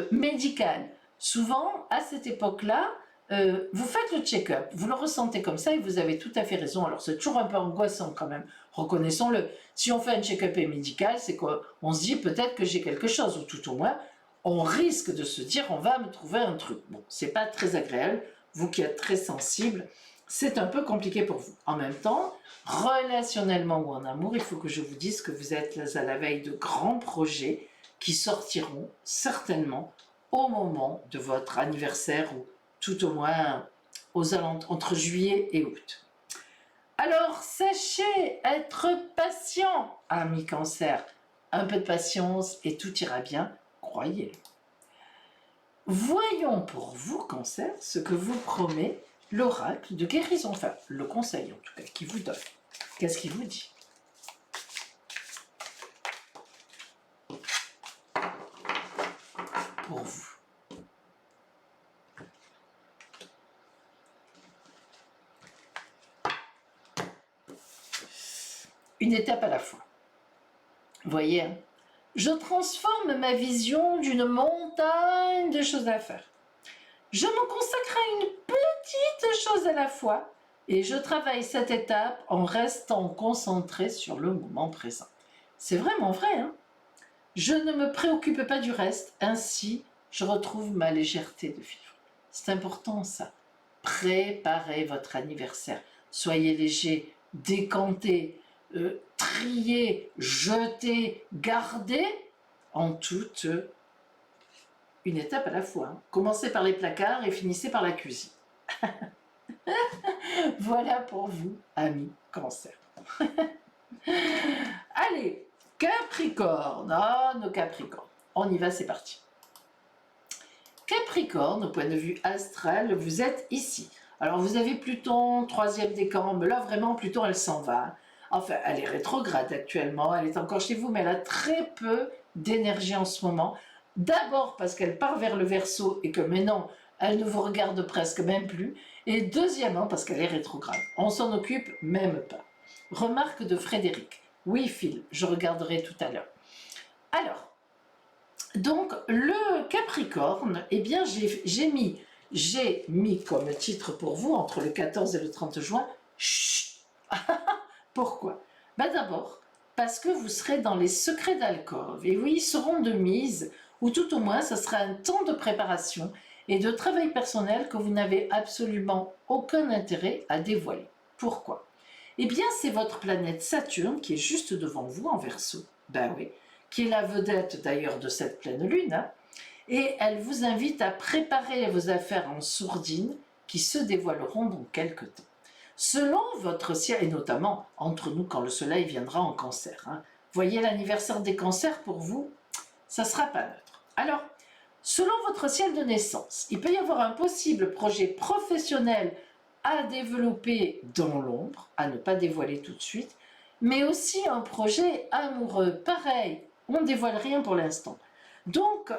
médical. Souvent, à cette époque-là, vous faites le check-up, vous le ressentez comme ça et vous avez tout à fait raison. Alors, c'est toujours un peu angoissant quand même, reconnaissons-le. Si on fait un check-up médical, c'est qu'on se dit peut-être que j'ai quelque chose, ou tout au moins, on risque de se dire on va me trouver un truc. Bon, c'est pas très agréable, vous qui êtes très sensible, c'est un peu compliqué pour vous. En même temps, relationnellement ou en amour, il faut que je vous dise que vous êtes à la veille de grands projets qui sortiront certainement au moment de votre anniversaire ou tout au moins aux alentours entre juillet et août. Alors, sachez être patient, amis Cancer. Un peu de patience et tout ira bien, croyez-le. Voyons pour vous, Cancer, ce que vous promet l'oracle de guérison, enfin le conseil en tout cas, qui vous donne. Qu'est-ce qu'il vous dit? Pour vous. Une étape à la fois. Vous voyez, je transforme ma vision d'une montagne de choses à faire. Je me consacre à une petite chose à la fois et je travaille cette étape en restant concentré sur le moment présent. C'est vraiment vrai, Je ne me préoccupe pas du reste, ainsi je retrouve ma légèreté de vivre. C'est important ça. Préparez votre anniversaire. Soyez léger, décantez, triez, jetez, gardez en toute une étape à la fois. Hein. Commencez par les placards et finissez par la cuisine. Voilà pour vous, amis Cancer. Allez, Capricorne. Ah, nos Capricornes. On y va, c'est parti. Capricorne, au point de vue astral, vous êtes ici. Alors, vous avez Pluton, 3e décan, mais là, vraiment, Pluton, elle s'en va. Enfin, elle est rétrograde actuellement, elle est encore chez vous, mais elle a très peu d'énergie en ce moment. D'abord parce qu'elle part vers le Verseau et que maintenant, elle ne vous regarde presque même plus. Et deuxièmement, parce qu'elle est rétrograde. On s'en occupe même pas. Remarque de Frédéric. Oui, Phil, je regarderai tout à l'heure. Alors, donc, le Capricorne, eh bien, j'ai mis comme titre pour vous, entre le 14 et le 30 juin, chut. Pourquoi? D'abord, parce que vous serez dans les secrets d'alcôve. Et oui, ils seront de mise, ou tout au moins, ça sera un temps de préparation et de travail personnel que vous n'avez absolument aucun intérêt à dévoiler. Pourquoi? Eh bien, c'est votre planète Saturne qui est juste devant vous en Verseau. Ben oui, qui est la vedette d'ailleurs de cette pleine lune, hein, et elle vous invite à préparer vos affaires en sourdine qui se dévoileront dans quelques temps. Selon votre ciel, et notamment entre nous quand le soleil viendra en Cancer, hein, voyez l'anniversaire des Cancers pour vous, ça ne sera pas neutre. Alors, selon votre ciel de naissance, il peut y avoir un possible projet professionnel à développer dans l'ombre, à ne pas dévoiler tout de suite, mais aussi un projet amoureux. Pareil, on ne dévoile rien pour l'instant. Donc,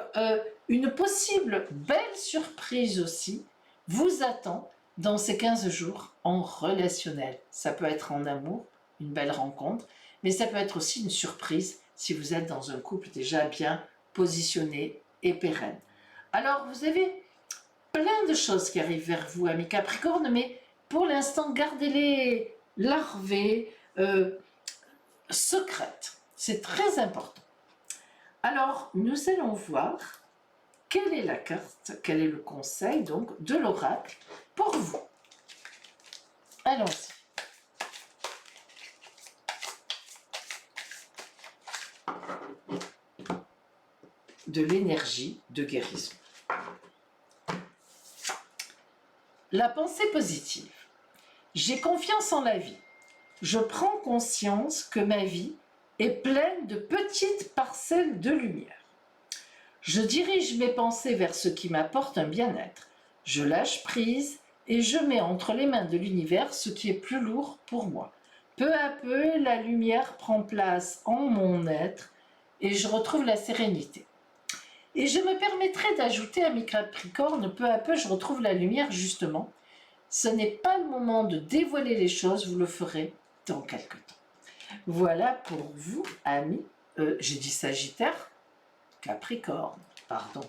une possible belle surprise aussi vous attend dans ces 15 jours en relationnel. Ça peut être en amour, une belle rencontre, mais ça peut être aussi une surprise si vous êtes dans un couple déjà bien positionné et pérenne. Alors, vous avez plein de choses qui arrivent vers vous, amis Capricorne, mais pour l'instant, gardez-les larvées, secrètes. C'est très important. Alors, nous allons voir quelle est la carte, quel est le conseil donc de l'oracle pour vous. Allons-y. De l'énergie de guérison. La pensée positive. J'ai confiance en la vie. Je prends conscience que ma vie est pleine de petites parcelles de lumière. Je dirige mes pensées vers ce qui m'apporte un bien-être. Je lâche prise et je mets entre les mains de l'univers ce qui est plus lourd pour moi. Peu à peu, la lumière prend place en mon être et je retrouve la sérénité. Et je me permettrai d'ajouter à mes Capricornes, peu à peu, je retrouve la lumière justement. Ce n'est pas le moment de dévoiler les choses, vous le ferez dans quelque temps. Voilà pour vous, amis. J'ai dit Sagittaire, Capricorne, pardon.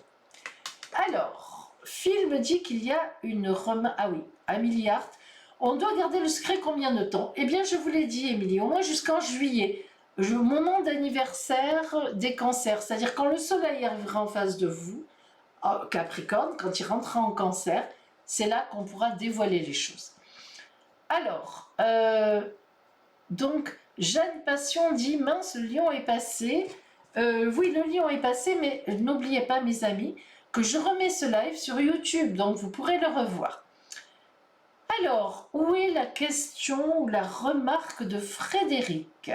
Alors, Phil me dit qu'il y a une remarque. Ah oui, Amélie Hart. On doit garder le secret combien de temps? Eh bien, je vous l'ai dit, Émilie, au moins jusqu'en juillet. Moment d'anniversaire des Cancers, c'est-à-dire quand le soleil arrivera en face de vous, Capricorne, quand il rentrera en Cancer, c'est là qu'on pourra dévoiler les choses. Alors, donc, Jeanne Passion dit, mince, le lion est passé. Oui, le lion est passé, mais n'oubliez pas, mes amis, que je remets ce live sur YouTube, donc vous pourrez le revoir. Alors, où est la question ou la remarque de Frédéric?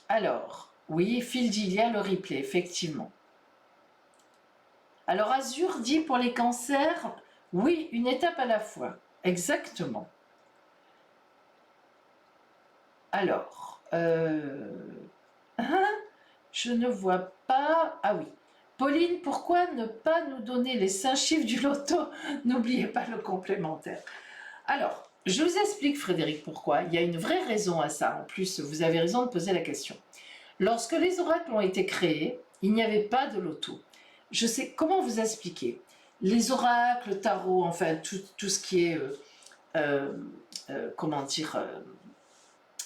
Alors, oui, Phil dit, il y a le replay, effectivement. Alors, Azur dit, pour les cancers, oui, une étape à la fois. Exactement. Alors, je ne vois pas... Ah oui. Pauline, pourquoi ne pas nous donner les 5 chiffres du loto? N'oubliez pas le complémentaire. Alors, je vous explique, Frédéric, pourquoi. Il y a une vraie raison à ça. En plus, vous avez raison de poser la question. Lorsque les oracles ont été créés, il n'y avait pas de loto. Je sais comment vous expliquer. Les oracles, tarot, enfin, tout ce qui est, comment dire,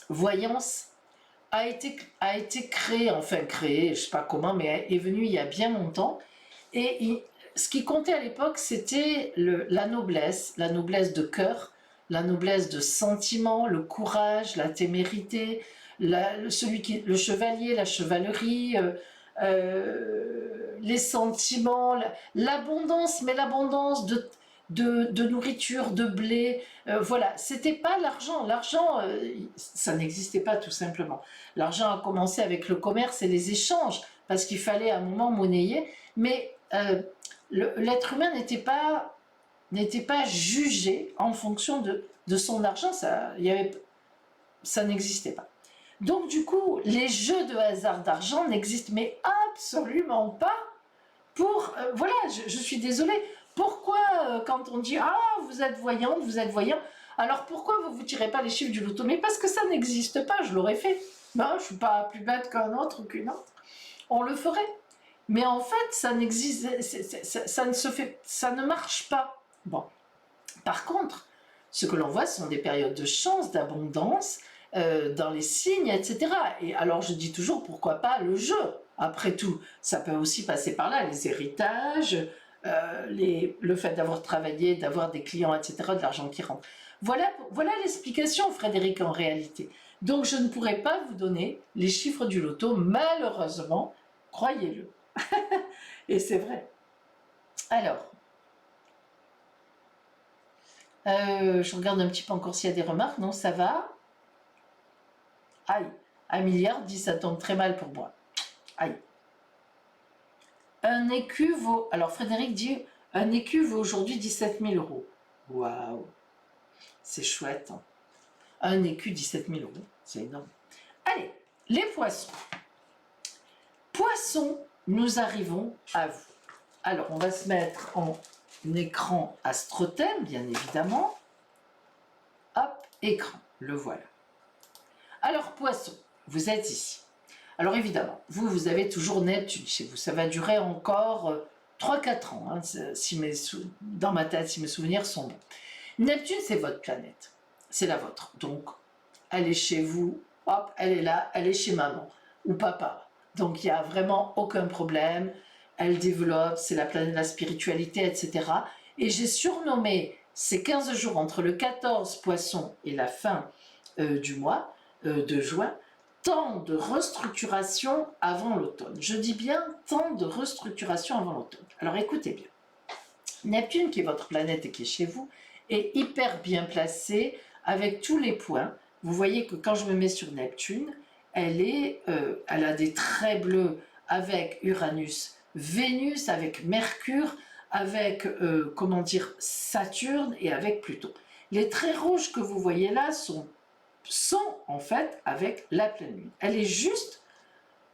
voyance, a été créé, enfin créé, je ne sais pas comment, mais est venu il y a bien longtemps. Et ce qui comptait à l'époque, c'était la noblesse de cœur, la noblesse de sentiment, le courage, la témérité, le chevalier, la chevalerie, les sentiments, l'abondance, mais l'abondance de nourriture, de blé. Voilà, c'était pas l'argent. L'argent, ça n'existait pas tout simplement. L'argent a commencé avec le commerce et les échanges, parce qu'il fallait à un moment monnayer, mais l'être humain n'était pas jugé en fonction de son argent, ça n'existait pas. Donc du coup, les jeux de hasard d'argent n'existent mais absolument pas pour... voilà, je suis désolée. Pourquoi quand on dit « Ah, vous êtes voyante, vous êtes voyant », alors pourquoi vous ne tirez pas les chiffres du loto? Mais parce que ça n'existe pas, je l'aurais fait. Ben, je ne suis pas plus bête qu'un autre ou qu'une autre. On le ferait. Mais en fait, ça n'existe, ça ne se fait, ça ne marche pas. Bon. Par contre, ce que l'on voit, ce sont des périodes de chance, d'abondance, dans les signes, etc. Et alors, je dis toujours, pourquoi pas le jeu? Après tout, ça peut aussi passer par là, les héritages, le fait d'avoir travaillé, d'avoir des clients, etc., de l'argent qui rentre. Voilà l'explication, Frédéric, en réalité. Donc, je ne pourrais pas vous donner les chiffres du loto, malheureusement, croyez-le. Et c'est vrai. Alors, je regarde un petit peu encore s'il y a des remarques. Non, ça va. Aïe, 1 milliard dit ça tombe très mal pour moi. Aïe. Un écu vaut... Alors Frédéric dit, un écu vaut aujourd'hui 17 000 euros. Waouh, c'est chouette. Hein. Un écu, 17 000 euros, c'est énorme. Allez, les poissons. Poissons, nous arrivons à vous. Alors, on va se mettre en écran astrothème, bien évidemment. Hop, écran, le voilà. Alors, poisson, vous êtes ici. Alors, évidemment, vous avez toujours Neptune chez vous. Ça va durer encore 3-4 ans, hein, dans ma tête, si mes souvenirs sont bons. Neptune, c'est votre planète. C'est la vôtre. Donc, elle est chez vous, hop, elle est là, elle est chez maman ou papa. Donc, il n'y a vraiment aucun problème. Elle développe, c'est la planète de la spiritualité, etc. Et j'ai surnommé ces 15 jours entre le 14 poisson et la fin du mois de juin, temps de restructuration avant l'automne. Je dis bien temps de restructuration avant l'automne. Alors écoutez bien. Neptune, qui est votre planète et qui est chez vous, est hyper bien placée avec tous les points. Vous voyez que quand je me mets sur Neptune, elle a des traits bleus avec Uranus, Vénus, avec Mercure, avec, Saturne et avec Pluton. Les traits rouges que vous voyez là sont en fait avec la pleine lune. Elle est juste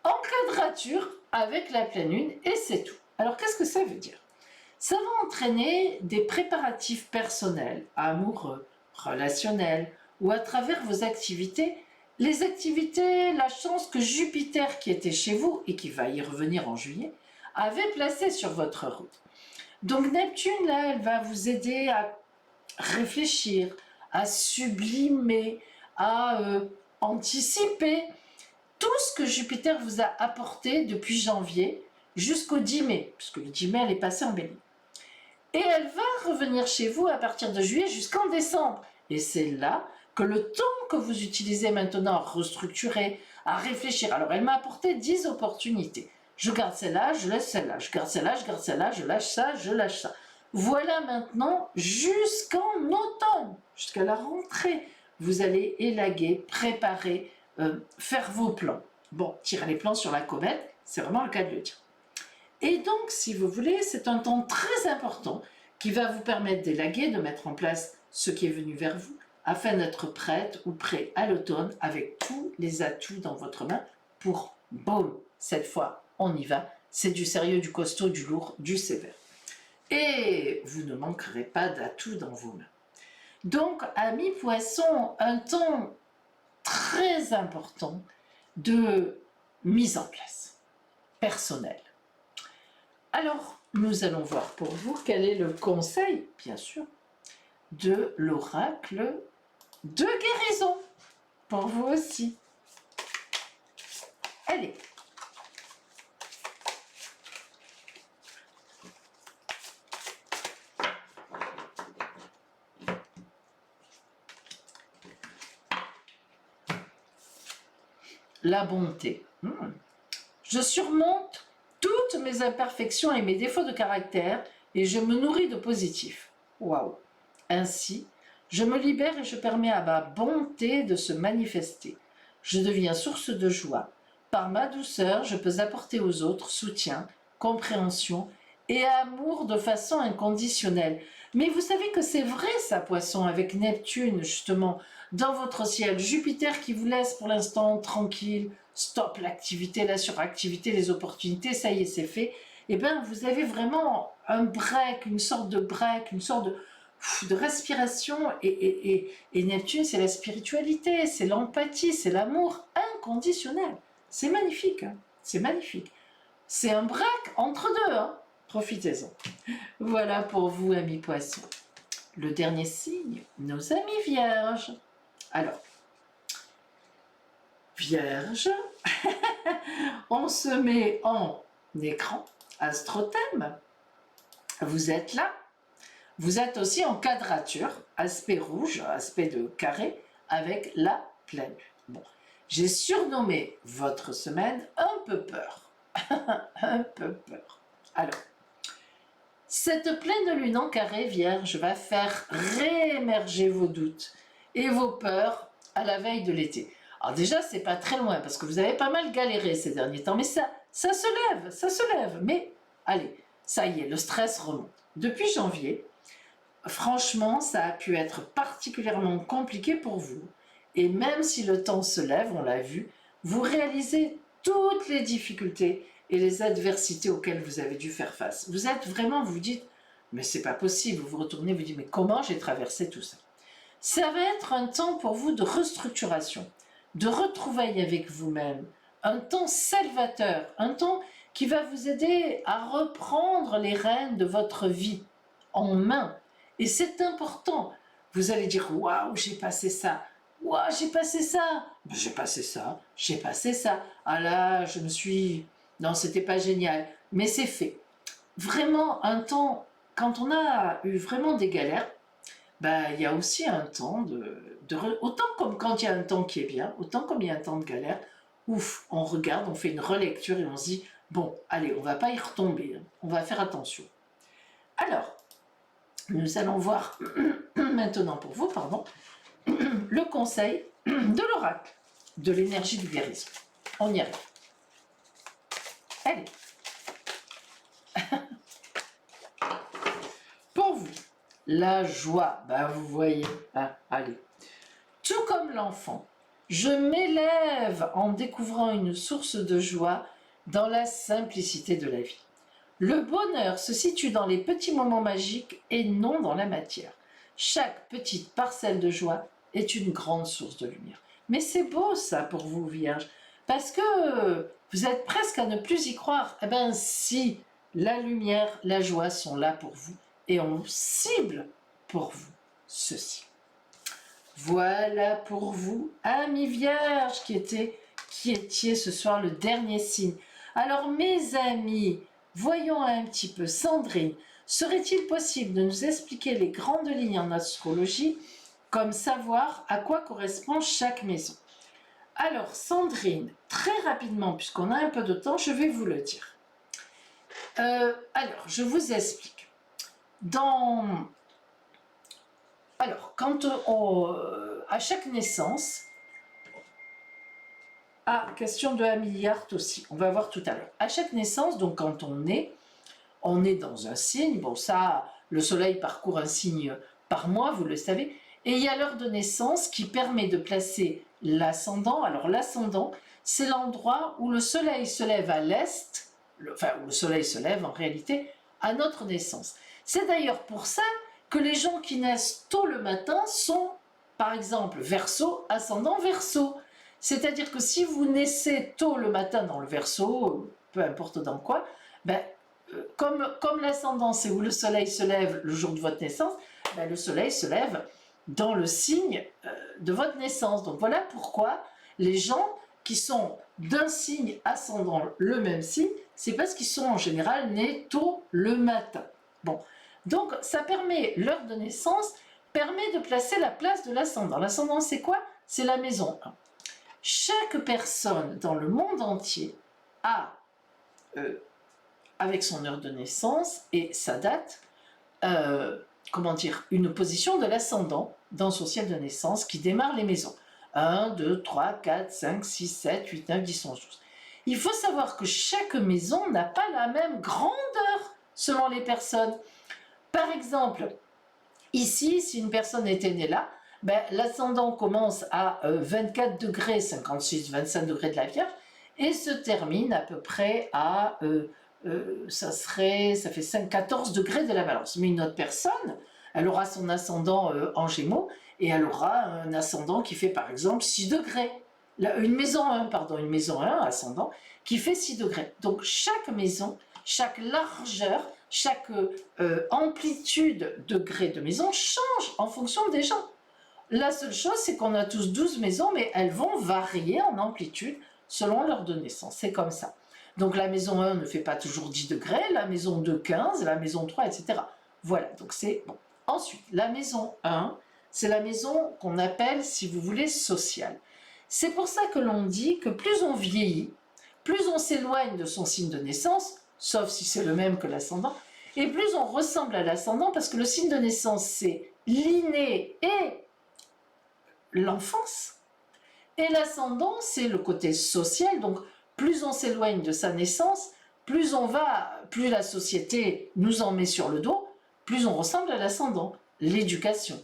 en quadrature avec la pleine lune et c'est tout. Alors qu'est-ce que ça veut dire? Ça va entraîner des préparatifs personnels, amoureux, relationnels ou à travers vos activités. Les activités, la chance que Jupiter qui était chez vous et qui va y revenir en juillet, avait placé sur votre route. Donc Neptune, là, elle va vous aider à réfléchir, à sublimer, à anticiper tout ce que Jupiter vous a apporté depuis janvier jusqu'au 10 mai, puisque le 10 mai, elle est passée en Bélier. Et elle va revenir chez vous à partir de juillet jusqu'en décembre. Et c'est là que le temps que vous utilisez maintenant à restructurer, à réfléchir, alors elle m'a apporté 10 opportunités. Je garde celle-là, je laisse celle-là, je garde celle-là, je garde celle-là, je lâche ça, je lâche ça. Voilà maintenant jusqu'en automne, jusqu'à la rentrée. Vous allez élaguer, préparer, faire vos plans. Bon, tirer les plans sur la comète, c'est vraiment le cas de le dire. Et donc, si vous voulez, c'est un temps très important qui va vous permettre d'élaguer, de mettre en place ce qui est venu vers vous, afin d'être prête ou prêt à l'automne avec tous les atouts dans votre main pour, boum, cette fois, on y va. C'est du sérieux, du costaud, du lourd, du sévère. Et vous ne manquerez pas d'atouts dans vos mains. Donc, amis poissons, un temps très important de mise en place personnelle. Alors, nous allons voir pour vous quel est le conseil, bien sûr, de l'oracle de guérison, pour vous aussi. Allez. La bonté. Je surmonte toutes mes imperfections et mes défauts de caractère et je me nourris de positif. Waouh! Ainsi, je me libère et je permets à ma bonté de se manifester. Je deviens source de joie. Par ma douceur, je peux apporter aux autres soutien, compréhension et amour de façon inconditionnelle. Mais vous savez que c'est vrai ça, Poisson, avec Neptune, justement, dans votre ciel. Jupiter qui vous laisse pour l'instant tranquille, stop l'activité, la suractivité, les opportunités, ça y est, c'est fait. Eh bien, vous avez vraiment un break, une sorte de respiration. Et Neptune, c'est la spiritualité, c'est l'empathie, c'est l'amour inconditionnel. C'est magnifique, hein, c'est magnifique. C'est un break entre deux, hein. Profitez-en. Voilà pour vous, amis poissons. Le dernier signe, nos amis vierges. Alors, vierge, on se met en écran, astrothème. Vous êtes là. Vous êtes aussi en quadrature, aspect rouge, aspect de carré, avec la pleine lune. Bon, j'ai surnommé votre semaine un peu peur. Un peu peur. Alors, cette pleine lune en carré vierge va faire réémerger vos doutes et vos peurs à la veille de l'été. Alors déjà, c'est pas très loin parce que vous avez pas mal galéré ces derniers temps, mais ça se lève. Mais allez, ça y est, le stress remonte. Depuis janvier, franchement, ça a pu être particulièrement compliqué pour vous. Et même si le temps se lève, on l'a vu, vous réalisez toutes les difficultés et les adversités auxquelles vous avez dû faire face. Vous êtes vraiment, vous vous dites, mais c'est pas possible. Vous vous retournez, vous dites, mais comment j'ai traversé tout ça? Ça va être un temps pour vous de restructuration, de retrouvailles avec vous-même, un temps salvateur, un temps qui va vous aider à reprendre les rênes de votre vie en main. Et c'est important. Vous allez dire, waouh, j'ai passé ça. Waouh, j'ai passé ça. J'ai passé ça. J'ai passé ça. Ah là, je me suis... Non, c'était pas génial. Mais c'est fait. Vraiment, un temps, quand on a eu vraiment des galères, bah, il y a aussi un temps autant comme quand il y a un temps qui est bien, autant comme il y a un temps de galère, ouf, on regarde, on fait une relecture et on se dit, bon, allez, on va pas y retomber, hein, on va faire attention. Alors, nous allons voir maintenant pour vous, le conseil de l'oracle, de l'énergie du guérison. On y arrive. Allez. Pour vous, la joie, ben vous voyez, hein, allez. Tout comme l'enfant, je m'élève en découvrant une source de joie dans la simplicité de la vie. Le bonheur se situe dans les petits moments magiques et non dans la matière. Chaque petite parcelle de joie est une grande source de lumière. Mais c'est beau ça pour vous, Vierge, parce que vous êtes presque à ne plus y croire. Eh bien si, la lumière, la joie sont là pour vous et on cible pour vous ceci. Voilà pour vous, amis Vierges, qui étiez ce soir le dernier signe. Alors mes amis, voyons un petit peu, Sandrine, serait-il possible de nous expliquer les grandes lignes en astrologie, comme savoir à quoi correspond chaque maison? Alors Sandrine, très rapidement, puisqu'on a un peu de temps, je vais vous le dire. Alors, je vous explique. Alors, quand à chaque naissance, question de Amélie Hart aussi, on va voir tout à l'heure. À chaque naissance, donc quand on est dans un signe, bon ça, le soleil parcourt un signe par mois, vous le savez, et il y a l'heure de naissance qui permet de placer l'ascendant. Alors l'ascendant, c'est l'endroit où le soleil se lève à l'est, où le soleil se lève en réalité à notre naissance. C'est d'ailleurs pour ça que les gens qui naissent tôt le matin sont, par exemple, Verseau, ascendant Verseau. C'est-à-dire que si vous naissez tôt le matin dans le Verseau, peu importe dans quoi, ben, comme l'ascendant, c'est où le soleil se lève le jour de votre naissance, ben, le soleil se lève dans le signe de votre naissance. Donc voilà pourquoi les gens qui sont d'un signe ascendant le même signe, c'est parce qu'ils sont en général nés tôt le matin. Bon, donc ça permet, l'heure de naissance permet de placer la place de l'ascendant. L'ascendant, c'est quoi? C'est la maison 1. Chaque personne dans le monde entier a, avec son heure de naissance et sa date, une position de l'ascendant dans son ciel de naissance qui démarre les maisons. 1, 2, 3, 4, 5, 6, 7, 8, 9, 10, 11, 12. Il faut savoir que chaque maison n'a pas la même grandeur selon les personnes. Par exemple, ici, si une personne était née là, l'ascendant commence à 24 degrés, 56, 25 degrés de la Vierge et se termine à peu près à, ça fait 14 degrés de la Balance. Mais une autre personne, elle aura son ascendant en Gémeaux et elle aura un ascendant qui fait par exemple 6 degrés. Une maison 1, ascendant, qui fait 6 degrés. Donc chaque maison, chaque largeur, chaque amplitude degré de maison change en fonction des gens. La seule chose, c'est qu'on a tous 12 maisons, mais elles vont varier en amplitude selon l'heure de naissance. C'est comme ça. Donc la maison 1 ne fait pas toujours 10 degrés, la maison 2, 15, la maison 3, etc. Voilà, donc c'est bon. Ensuite, la maison 1, c'est la maison qu'on appelle, si vous voulez, sociale. C'est pour ça que l'on dit que plus on vieillit, plus on s'éloigne de son signe de naissance, sauf si c'est le même que l'ascendant, et plus on ressemble à l'ascendant, parce que le signe de naissance, c'est l'inné et l'enfance, et l'ascendant, c'est le côté social. Donc plus on s'éloigne de sa naissance, plus la société nous en met sur le dos, plus on ressemble à l'ascendant, l'éducation.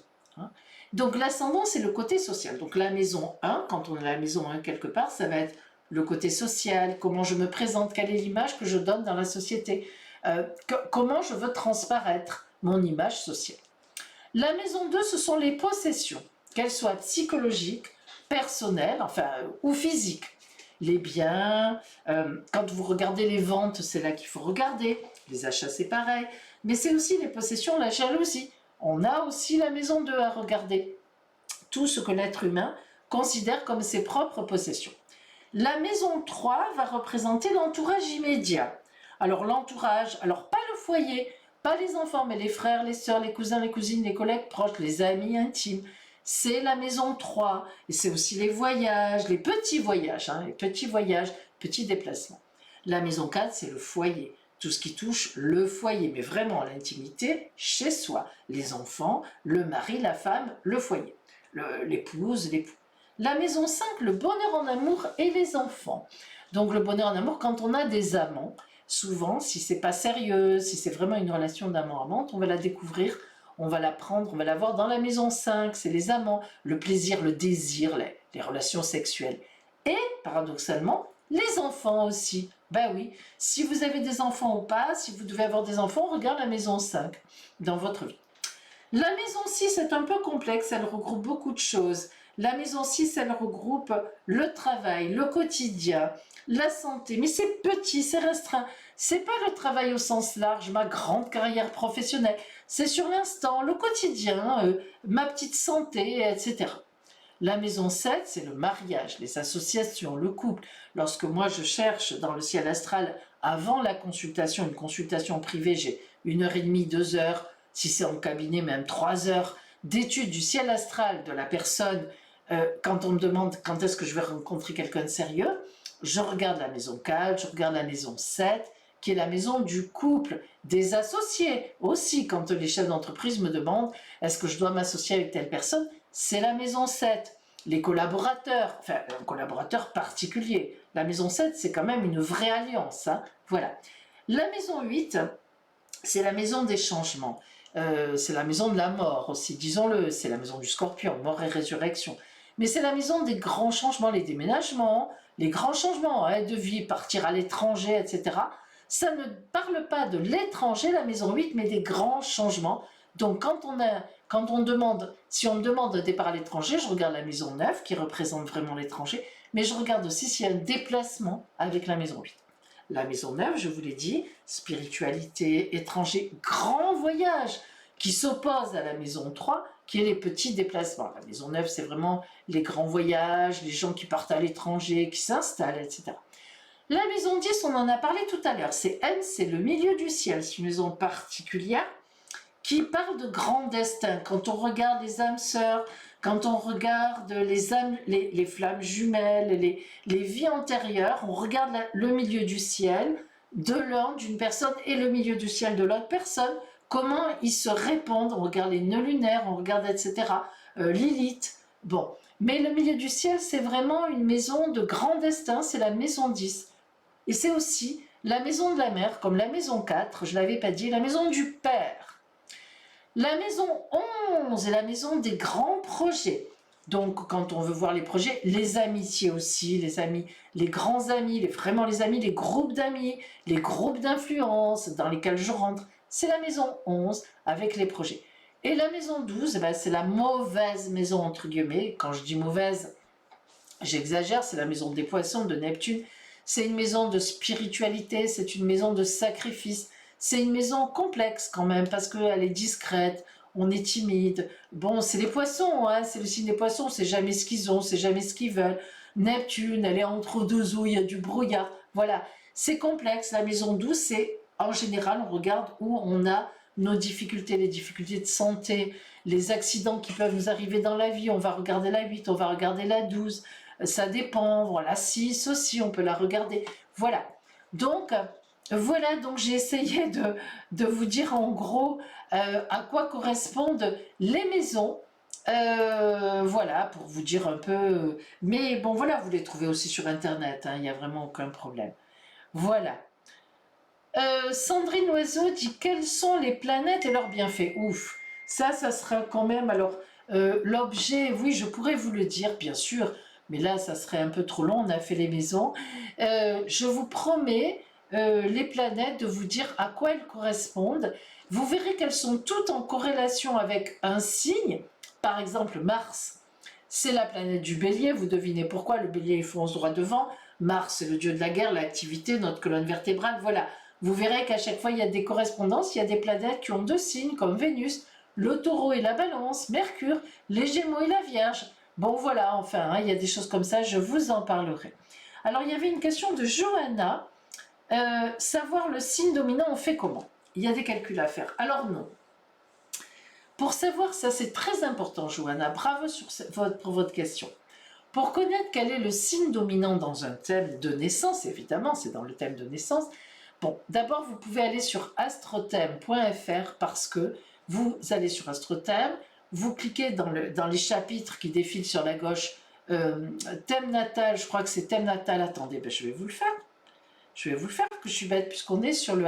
Donc l'ascendant, c'est le côté social. Donc la maison 1, quand on a la maison 1 quelque part, ça va être le côté social, comment je me présente, quelle est l'image que je donne dans la société, comment je veux transparaître mon image sociale. La maison 2, ce sont les possessions, qu'elles soient psychologiques, personnelles, ou physiques. Les biens, quand vous regardez les ventes, c'est là qu'il faut regarder. Les achats, c'est pareil. Mais c'est aussi les possessions, la jalousie. On a aussi la maison 2 à regarder. Tout ce que l'être humain considère comme ses propres possessions. La maison 3 va représenter l'entourage immédiat. Alors l'entourage, pas le foyer, pas les enfants, mais les frères, les sœurs, les cousins, les cousines, les collègues proches, les amis intimes. C'est la maison 3, et c'est aussi les voyages, les petits voyages, petits déplacements. La maison 4, c'est le foyer, tout ce qui touche le foyer, mais vraiment l'intimité chez soi, les enfants, le mari, la femme, le foyer, l'épouse, l'époux. La maison 5, le bonheur en amour et les enfants. Donc le bonheur en amour, quand on a des amants, souvent, si c'est pas sérieux, si c'est vraiment une relation d'amant-amante, on va la découvrir, on va la prendre, on va la voir dans la maison 5, c'est les amants, le plaisir, le désir, les relations sexuelles. Et, paradoxalement, les enfants aussi. Ben oui, si vous avez des enfants ou pas, si vous devez avoir des enfants, on regarde la maison 5 dans votre vie. La maison 6 est un peu complexe, elle regroupe beaucoup de choses. La maison 6, elle regroupe le travail, le quotidien, la santé, mais c'est petit, c'est restreint. C'est pas le travail au sens large, ma grande carrière professionnelle. C'est sur l'instant, le quotidien, ma petite santé, etc. La maison 7, c'est le mariage, les associations, le couple. Lorsque moi je cherche dans le ciel astral, avant la consultation, une consultation privée, j'ai 1h30, 2 heures, si c'est en cabinet, même 3 heures d'étude du ciel astral de la personne. Quand on me demande quand est-ce que je vais rencontrer quelqu'un de sérieux, je regarde la maison 4, je regarde la maison 7, qui est la maison du couple, des associés aussi. Quand les chefs d'entreprise me demandent est-ce que je dois m'associer avec telle personne, c'est la maison 7. Les collaborateurs, un collaborateur particulier. La maison 7, c'est quand même une vraie alliance. Voilà. La maison 8, c'est la maison des changements. C'est la maison de la mort aussi, disons-le. C'est la maison du scorpion, mort et résurrection. Mais c'est la maison des grands changements, les déménagements, les grands changements de vie, partir à l'étranger, etc. Ça ne parle pas de l'étranger, la maison 8, mais des grands changements. Donc quand on demande, si on me demande un départ à l'étranger, je regarde la maison 9 qui représente vraiment l'étranger, mais je regarde aussi s'il y a un déplacement avec la maison 8. La maison 9, je vous l'ai dit, spiritualité, étranger, grand voyage. qui s'oppose à la maison 3, qui est les petits déplacements. La maison 9, c'est vraiment les grands voyages, les gens qui partent à l'étranger, qui s'installent, etc. La maison 10, on en a parlé tout à l'heure, c'est M, c'est le milieu du ciel, c'est une maison particulière qui parle de grand destin. Quand on regarde les âmes sœurs, quand on regarde les flammes jumelles, les vies antérieures, on regarde le milieu du ciel de l'un, d'une personne, et le milieu du ciel de l'autre personne, comment ils se répondent, on regarde les nœuds lunaires, on regarde, etc. Lilith, bon. Mais le milieu du ciel, c'est vraiment une maison de grand destin, c'est la maison 10. Et c'est aussi la maison de la mère, comme la maison 4, je ne l'avais pas dit, la maison du père. La maison 11 est la maison des grands projets. Donc, quand on veut voir les projets, les amitiés aussi, les amis, les grands amis, vraiment les amis, les groupes d'amis, les groupes d'influence dans lesquels je rentre, c'est la maison 11 avec les projets. Et la maison 12, ben, c'est la mauvaise maison, entre guillemets. Quand je dis mauvaise, j'exagère, c'est la maison des poissons, de Neptune. C'est une maison de spiritualité, c'est une maison de sacrifice. C'est une maison complexe quand même, parce qu'elle est discrète, on est timide. Bon, c'est les poissons, hein, c'est le signe des poissons, c'est jamais ce qu'ils ont, c'est jamais ce qu'ils veulent. Neptune, elle est entre deux eaux, il y a du brouillard. Voilà, c'est complexe. La maison 12, c'est en général, on regarde où on a nos difficultés, les difficultés de santé, les accidents qui peuvent nous arriver dans la vie. On va regarder la 8, on va regarder la 12. Ça dépend, voilà, 6 aussi, on peut la regarder. Voilà, donc j'ai essayé de vous dire en gros à quoi correspondent les maisons. Voilà, pour vous dire un peu. Mais bon, voilà, vous les trouvez aussi sur Internet, hein, il n'y a vraiment aucun problème. Voilà. Sandrine Oiseau dit quelles sont les planètes et leurs bienfaits. Ouf, ça sera quand même. Alors, l'objet, oui, je pourrais vous le dire, bien sûr, mais là, ça serait un peu trop long. On a fait les maisons. Je vous promets, les planètes, de vous dire à quoi elles correspondent. Vous verrez qu'elles sont toutes en corrélation avec un signe. Par exemple, Mars, c'est la planète du Bélier. Vous devinez pourquoi le Bélier fonce droit devant. Mars, c'est le dieu de la guerre, l'activité, notre colonne vertébrale. Voilà. Vous verrez qu'à chaque fois, il y a des correspondances, il y a des planètes qui ont deux signes, comme Vénus, le taureau et la balance, Mercure, les gémeaux et la vierge. Bon, voilà, enfin, hein, il y a des choses comme ça, je vous en parlerai. Alors, il y avait une question de Johanna. Savoir le signe dominant, on fait comment? Il y a des calculs à faire. Alors, non. Pour savoir ça, c'est très important, Johanna. Bravo pour votre question. Pour connaître quel est le signe dominant dans un thème de naissance, évidemment, c'est dans le thème de naissance. Bon, d'abord, vous pouvez aller sur astrothème.fr parce que vous allez sur Astrothème, vous cliquez dans les chapitres qui défilent sur la gauche, thème natal, je crois que c'est thème natal, attendez, ben, je vais vous le faire, que je suis bête puisqu'on est sur le